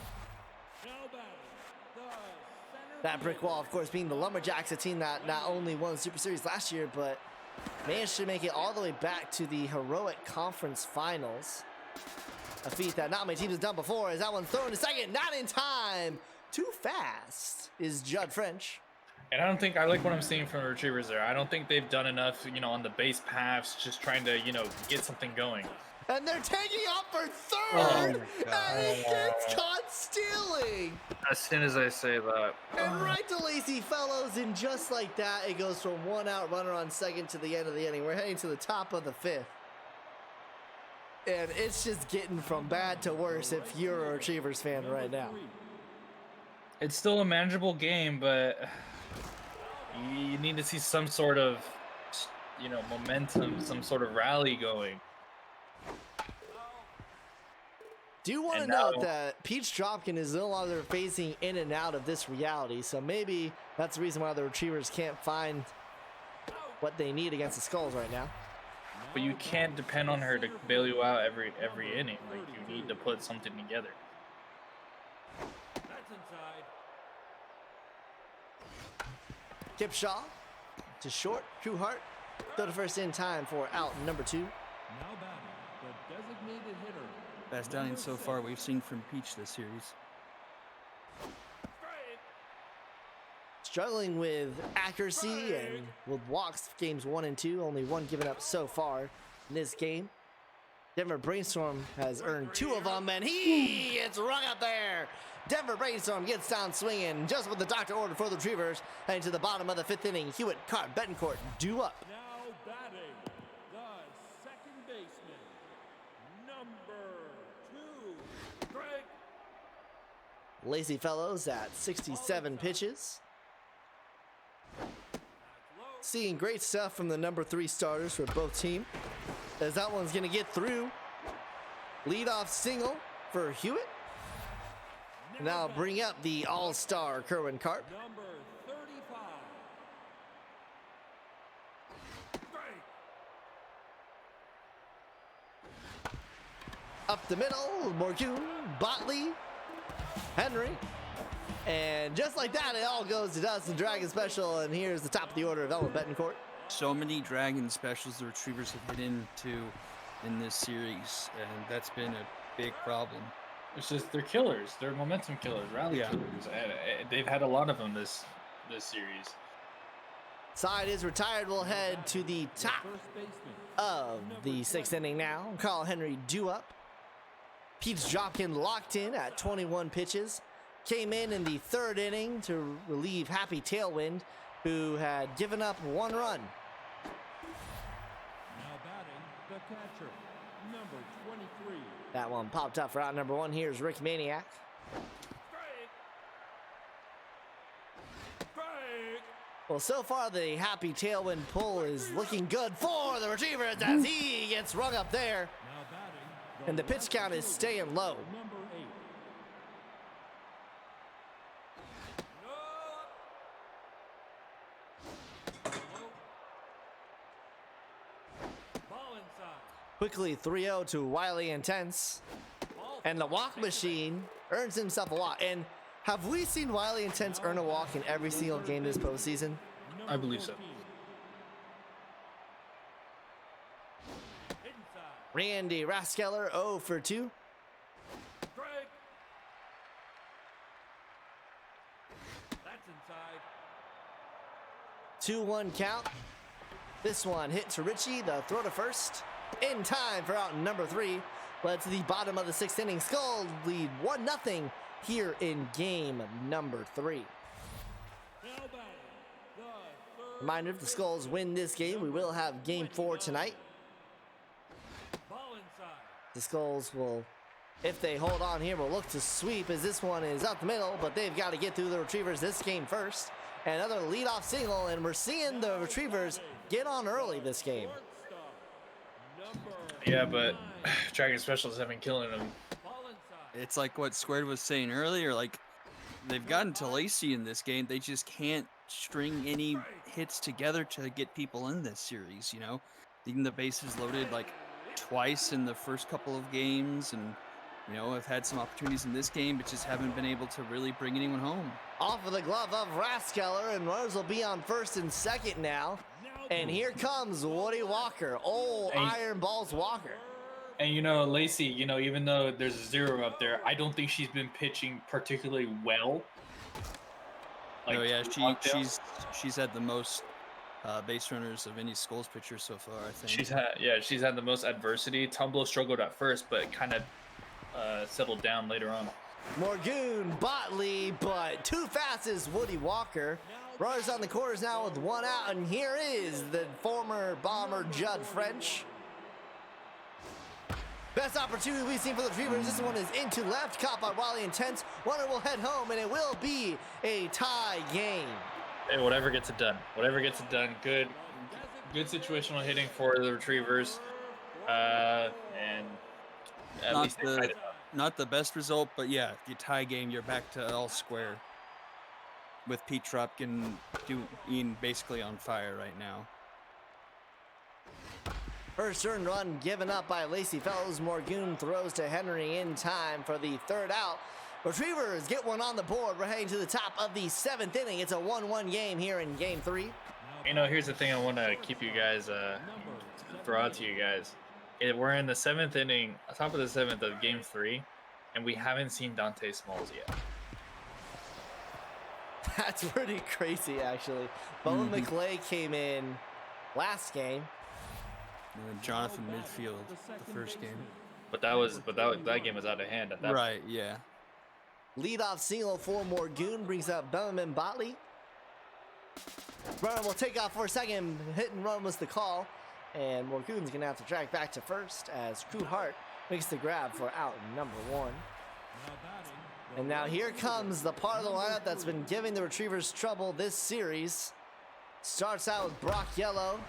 That brick wall, of course, being the Lumberjacks, a team that not only won the Super Series last year, but managed to make it all the way back to the heroic conference finals. A feat that not many teams have done before, as that one's thrown to second, not in time. Too fast is Judd French. And I don't think I like what I'm seeing from the Retrievers there. I don't think they've done enough, on the base paths, just trying to, get something going. And they're taking off for Oh third, my God. and he gets caught stealing. As soon as I say that, And right to Lazy Fellows, and just like that, it goes from 1 out, runner on second to the end of the inning. We're heading to the top of the 5th. And it's just getting from bad to worse if you're a Retrievers fan right now. it's still a manageable game, but you need to see some sort of, momentum, some sort of rally going. Do you want to And note now- that Peach Dropkin is no longer phasing in and out of this reality, so maybe that's the reason why the Retrievers can't find what they need against the Skulls right now. But you can't depend on her to bail you out every inning. Like, you need to put something together. That's inside. Kipshaw to short, Trueheart, throw to first in time for out number 2. Now batting, the designated hitter. Best outing so far we've seen from Peach this series. Struggling with accuracy and with walks games 1 and 2, only 1 given up so far in this game. Denver Brainstorm has earned 2 of them, and he gets rung up there. Denver Brainstorm gets down swinging, just what the doctor ordered for the Retrievers. Heading to the bottom of the 5th inning, Hewitt, Cart, Betancourt due up. Now batting, the second baseman, number 2, Greg. Lazy Fellows at 67 pitches. Seeing great stuff from the number 3 starters for both teams, as that one's gonna get through. Leadoff single for Hewitt. Now bring up the all-star Kerwin Karp. Number 35, Greg. Up the middle, Morgan, Botley, Henry. And just like that, it all goes to Dustin Dragon Special. And here's the top of the order of Ellen Betancourt. So many Dragon specials the Retrievers have hit into in this series, and that's been a big problem. It's just they're killers. They're momentum killers, rally Yeah. killers. And they've had a lot of them this series. Side is retired. We'll head to the top First baseman, of the 6th inning now. Carl Henry due up. Pete Dropkin locked in at 21 pitches. Came in the 3rd inning to relieve Happy Tailwind, who had given up 1 run. now batting, the catcher, number 23, That one popped up for out number 1. Here's Rick Maniac. Greg. Well, so far the Happy Tailwind pull is looking good for the Retrievers as he gets rung up there. Now batting, And the pitch count is staying low. number 8. Ball inside. Quickly 3-0 to Wiley Intense. And the walk machine earns himself a walk. And have we seen Wiley Intense earn a walk in every single game this postseason? I believe so. Inside. Randy Raskeller 0 for 2. Greg. That's inside. 2-1 count. This one hit to Richie, the throw to first. In time for out number 3. Led to the bottom of the 6th inning. Skulls lead 1-0 here in game number 3. Now batting, the third Reminder, if the Skulls win this game, we will have game 4 tonight. ball inside. The Skulls will If they hold on here, we'll look to sweep as this one is up the middle, but they've got to get through the Retrievers this game first. Another leadoff single, and we're seeing the Retrievers get on early this game. Yeah, but Dragon Specials have been killing them. It's like what Squared was saying earlier, like they've gotten to Lacey in this game. They just can't string any hits together to get people in this series, you know? Leaving the bases loaded like twice in the first couple of games, and you know, I've had some opportunities in this game, but just haven't been able to really bring anyone home. Off of the glove of Raskeller, and runners will be on first and second now. And here comes Woody Walker. Oh, Iron Balls Walker. And you know, Lacey, you know, even though there's a 0 up there, I don't think she's been pitching particularly well. Like, oh yeah, she's had the most base runners of any Skulls pitcher so far, I think. She's had the most adversity. Tumblr struggled at first, but kind of settled down later on. Morgoon, Botley, but too fast is Woody Walker. Runners on the corners now with one out, and here is the former Bomber Judd French. Best opportunity we've seen for the Retrievers. This one is into left, caught by Wiley Intense. Runner will head home, and it will be a tie game. Hey, whatever gets it done. Whatever gets it done. Good situational hitting for the Retrievers. And at least not the best result, but yeah, you tie game, you're back to all square. With Pete Trupkin being basically on fire right now. First earned run given up by Lacey Fellows. Morgoon throws to Henry in time for the third out. Retrievers get one on the board. We're heading to the top of the 7th inning. It's a 1-1 game here in game 3. You know, here's the thing I want to keep you guys, throw out to you guys. We're in the 7th inning, top of the 7th of game 3, and we haven't seen Dante Smalls yet. That's pretty crazy, actually. Bowen McClay came in last game. Jonathan Midfield the first game. But that game was out of hand at that point. Right, yeah. Leadoff single for Morgoon brings up Bellarmine Botley. Runner will take off for a second. Hit and run was the call. And Morgoon's going to have to drag back to first as Crew Hart makes the grab for out number 1. And now here comes the part of the lineup that's been giving the Retrievers trouble this series. Starts out with Brock Yellow,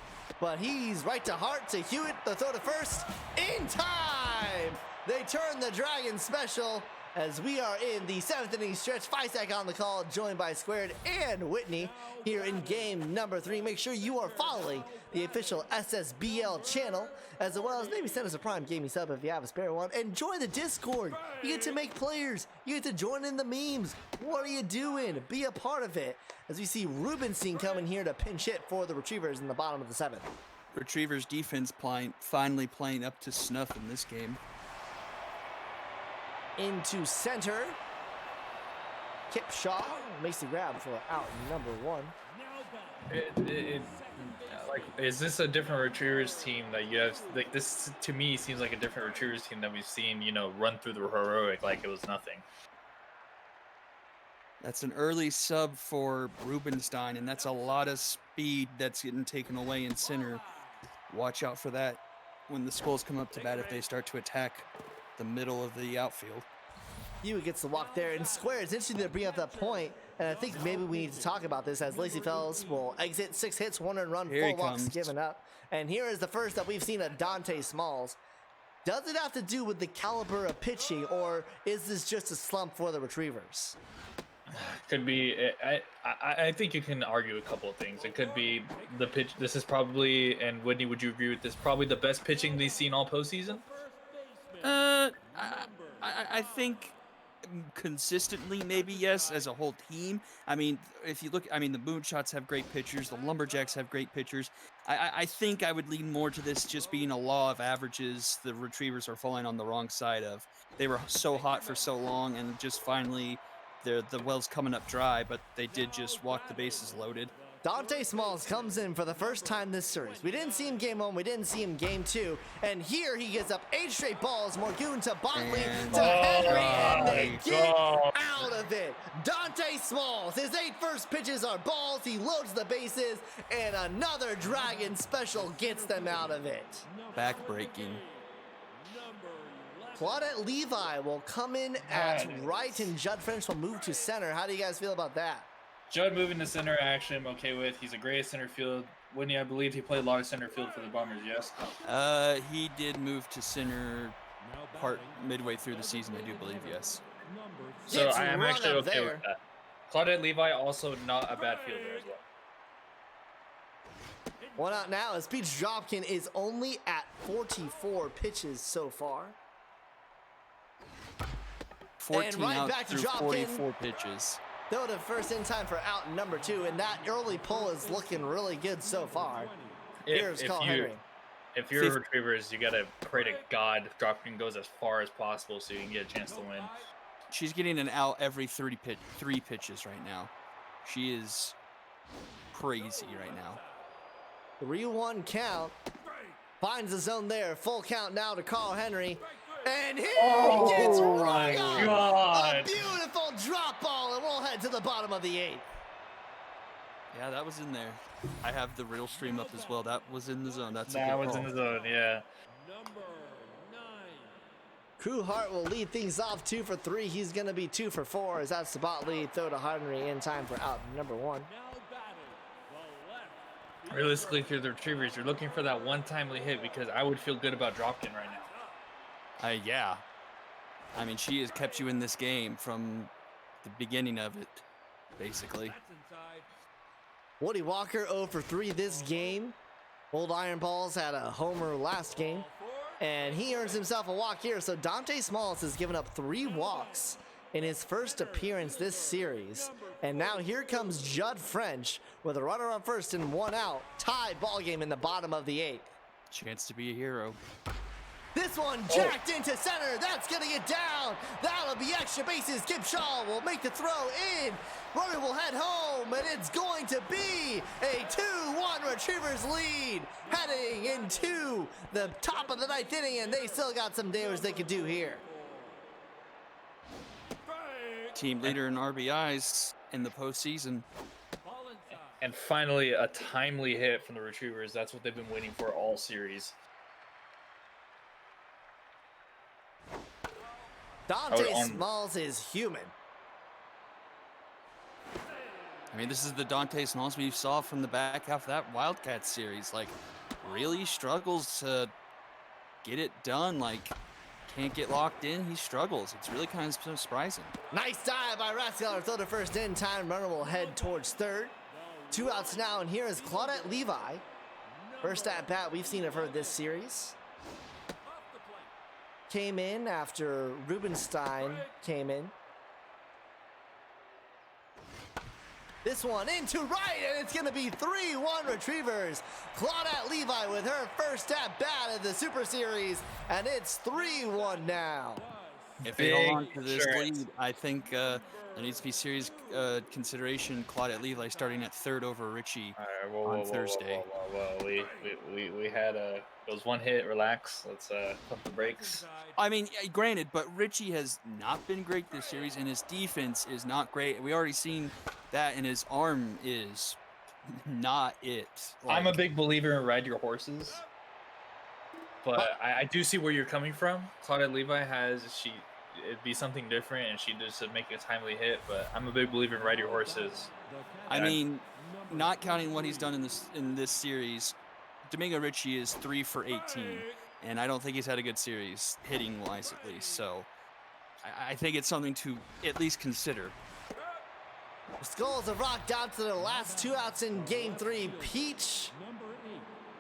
but he's right to Hart to Hewitt. The throw to first in time. They turn the Dragon Special as we are in the 7th inning stretch. Feisek on the call, joined by Squared and Whitney here in game number 3. Make sure you are following the official SSBL channel, as well as maybe send us a Prime Gaming sub if you have a spare one, and join the Discord. You get to make players. You get to join in the memes. What are you doing? Be a part of it. As we see Rubenstein coming here to pinch hit for the Retrievers in the bottom of the 7th. Retrievers defense finally playing up to snuff in this game. Into center. Kip Shaw makes the grab for out number 1. Like, is this a different Retrievers team that you have? Like, this to me seems like a different Retrievers team that we've seen, you know, run through the heroic like it was nothing. That's an early sub for Rubenstein, and that's a lot of speed that's getting taken away in center. Watch out for that when the Skulls come up to bat if they start to attack the middle of the outfield. Hewitt gets the walk there, and Square, it's interesting to bring up that point, and I think maybe we need to talk about this as Lacey Fellows will exit 6 hits, 1 earned run, 4 walks given up. And here is the first that we've seen of Dante Smalls. Does it have to do with the caliber of pitching, or is this just a slump for the Retrievers? Could be. I think you can argue a couple of things. It could be the pitch. This is probably, and Whitney, would you agree with this? Probably the best pitching they've seen all postseason. I think consistently, maybe yes, as a whole team. I mean, if you look, I mean, the Moonshots have great pitchers. The Lumberjacks have great pitchers. I think I would lean more to this just being a law of averages. The Retrievers are falling on the wrong side of. They were so hot for so long, and just finally, the well's coming up dry, but they did just walk the bases loaded. Dante Smalls comes in for the first time this series. We didn't see him game 1, we didn't see him game 2, and here he gets up 8 straight balls. Morgoon to Botley to Henry, and they get out of it. Dante Smalls, his 8 first pitches are balls. He loads the bases, and another Dragon Special gets them out of it. Back-breaking. Claudette Levi will come in at right, and Judd French will move to center. How do you guys feel about that? Judd moving to center, actually, I'm okay with. He's a great center field. Whitney, I believe he played a lot of center field for the Bombers, yes? He did move to center part midway through the season, I do believe, yes. So Gets I am run actually up okay there. with that. Claudette Levi, also not a bad fielder as well. One out now as Peach Dropkin is only at 44 pitches so far. 14 right out back to through Dropkin. 44 pitches. Throw to first in time for out number 2, and that early pull is looking really good so far. Here's Cole Henry. If you're retrievers, you gotta pray to God Dropkin goes as far as possible so you can get a chance to win. She's getting an out every 3 pitches right now. She is crazy right now. 3-1 count. Finds the zone there. Full count now to Carl Henry. And he gets right on. God. A beautiful drop ball, and we'll head to the bottom of the 8th. Yeah, that was in there. I have the real stream up as well. That was in the zone. That's a That good was call. in the zone, yeah. Number 9. Crew Hart will lead things off 2 for 3. He's going to be 2 for 4 as that spot lead. Throw to Henry in time for out number 1. Now batting the left. Realistically, if you're the retrievers, you're looking for that one timely hit because I would feel good about Dropkin right now. Yeah. I mean, she has kept you in this game from the beginning of it, basically. That's inside. Woody Walker 0 for 3 this game. Old Iron Balls had a homer last game, and he earns himself a walk here. So Dante Smalls has given up 3 walks in his first appearance this series. And now here comes Judd French with a runner on first and 1 out. Tied ball game in the bottom of the 8th. Chance to be a hero. This one jacked into center. That's going to get down. That'll be extra bases. Kip Shaw will make the throw in. Runner will head home, and it's going to be a 2-1 Retrievers lead heading into the top of the 9th inning, and they still got some damage they could do here. Team leader in RBIs in the postseason. Ball inside. And finally, a timely hit from the retrievers. That's what they've been waiting for all series. Dante on- Smalls is human. I mean, this is the Dante Smalls we saw from the back half of that Wildcats series. Like, really struggles to get it done. Like, can't get locked in. He struggles. It's really kind of surprising. Nice dive by Rathskeller. Throw to first in time. Runner will head towards third. 2 outs now, and here is Claudette Levi. First at bat we've seen of her this series. Came in after Rubenstein came in. This one into right, and it's going to be 3-1 Retrievers. Claudette Levi with her first at bat of the Super Series, and it's 3-1 now. If they hold on Big to this insurance. lead, I think there needs to be serious consideration. Claudette Levi starting at third over Richie All right, on Thursday. Whoa. We had it was one hit. Relax. Let's pump the brakes. I mean, granted, but Richie has not been great this series, and his defense is not great. We already seen that, and his arm is not it. I'm a Like, big believer in ride your horses, but I do see where you're coming from. Claudette Levi it'd be something different, and she just make a timely hit. But I'm a big believer in ride your horses. I mean, not counting what he's done in this series, Domingo Richie is 3 for 18, and I don't think he's had a good series hitting wise at least. So I think it's something to at least consider. The Skulls have rocked down to the last 2 outs in Game 3. Peach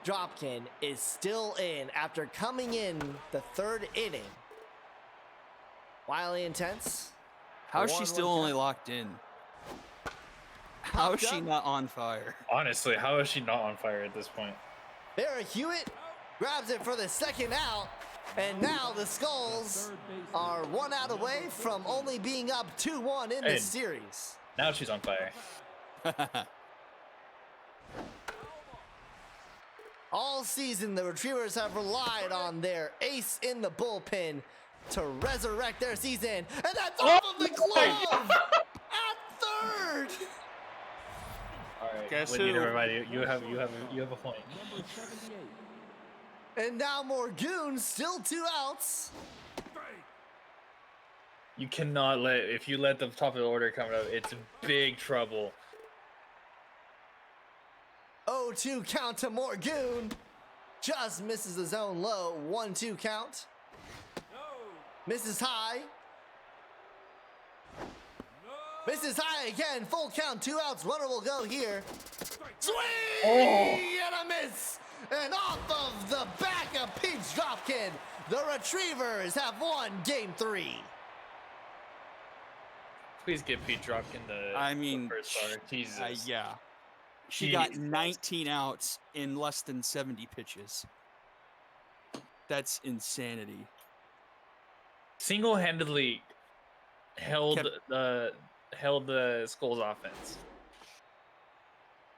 Dropkin is still in after coming in the 3rd inning. Wildly intense. How is she 1-1 still only count. locked in? How is Popped she up. not on fire? Honestly, how is she not on fire at this point? Vera Hewitt grabs it for the 2nd out. And now the Skulls are 1 out away from only being up 2-1 in this Hey. series. Now she's on fire. All season, the Retrievers have relied on their ace in the bullpen to resurrect their season. And that's off of the glove at 3rd. All right, Guess Whitney, who? never mind. You have a point. And now Morgoon, still 2 outs. You cannot if you let the top of the order come up, it's big trouble. 0-2 count to Morgoon. Just misses the zone low. 1-2 count. Misses high. Misses high again. Full count. 2 outs. Runner will go here. Swing! And a miss. And off of the back of Peach Dropkin, the Retrievers have won Game 3. Please give Pete Dropkin the first starter. Jesus. Yeah. She got 19 outs in less than 70 pitches. That's insanity. Single-handedly held the Skulls offense.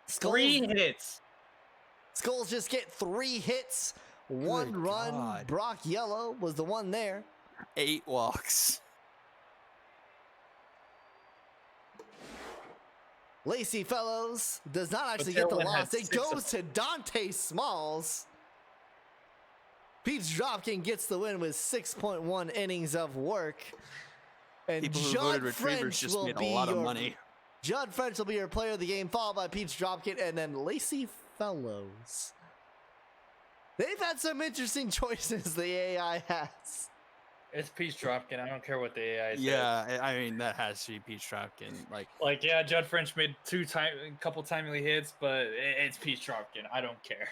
Skulls, 3 hits. Skulls just get 3 hits. 1 Good run. God. Brock Yellow was the one there. 8 walks. Lacey Fellows does not actually But get the Tailwind had loss. It 6 goes to Dante Smalls. Peach Dropkin gets the win with 6.1 innings of work. And People who Judd voted Retrievers French just will made a be lot of your money. Judd French will be your player of the game, followed by Peach Dropkin, and then Lacey Fellows. They've had some interesting choices the AI has. It's Peach Dropkin. I don't care what the AI says. Yeah, I mean, that has to be Peach Dropkin. Like, yeah, Judd French made a couple timely hits, but it's Peach Dropkin. I don't care.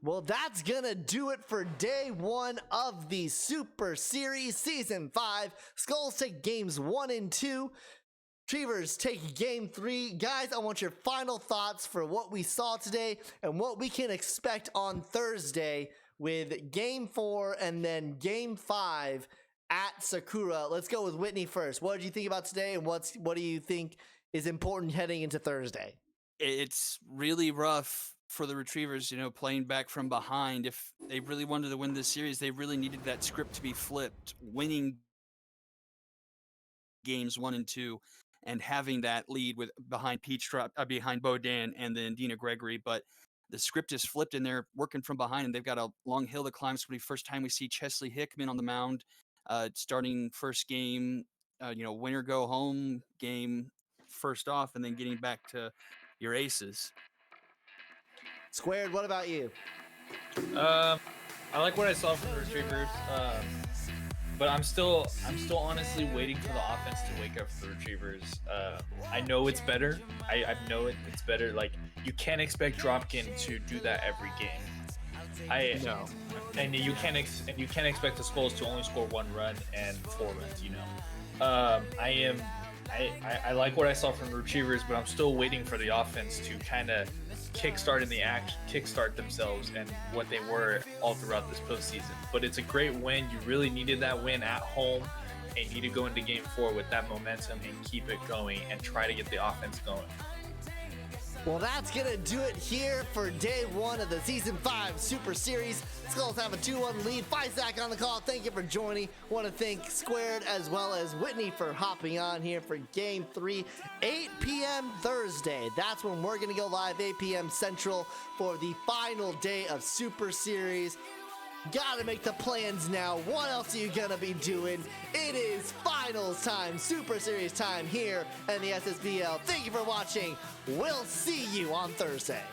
Well, that's gonna do it for day 1 of the Super Series Season 5. Skulls take games 1 and 2. Retrievers take game 3. Guys, I want your final thoughts for what we saw today and what we can expect on Thursday with game 4 and then game 5 at Sakura. Let's go with Whitney first. What did you think about today, and what do you think is important heading into Thursday? It's really rough for the Retrievers, playing back from behind. If they really wanted to win this series, they really needed that script to be flipped, winning games 1 and 2, and having that lead behind behind Bodan and then Dina Gregory. But the script is flipped, and they're working from behind, and they've got a long hill to climb. It's the first time we see Chesley Hickman on the mound, starting first game, winner go home game first off, and then getting back to your aces. Squared, what about you? I like what I saw from the Retrievers, but I'm still honestly waiting for the offense to wake up for the Retrievers. I know it's better. I know it's better. Like, you can't expect Dropkin to do that every game. No. And you can't expect the Skulls to only score 1 run and 4 runs. I like what I saw from the Retrievers, but I'm still waiting for the offense to kind of kickstart themselves and what they were all throughout this postseason. But it's a great win. You really needed that win at home, and you need to go into game 4 with that momentum and keep it going and try to get the offense going. Well, that's gonna do it here for day 1 of the Season 5 Super Series. Skulls have a 2-1 lead. Zach on the call. Thank you for joining. Want to thank Squared as well as Whitney for hopping on here for Game 3, 8 p.m. Thursday. That's when we're gonna go live, 8 p.m. Central, for the final day of Super Series. Gotta make the plans now. What else are you gonna be doing? It is finals time, Super Series time here in the SSBL. Thank you for watching. We'll see you on Thursday.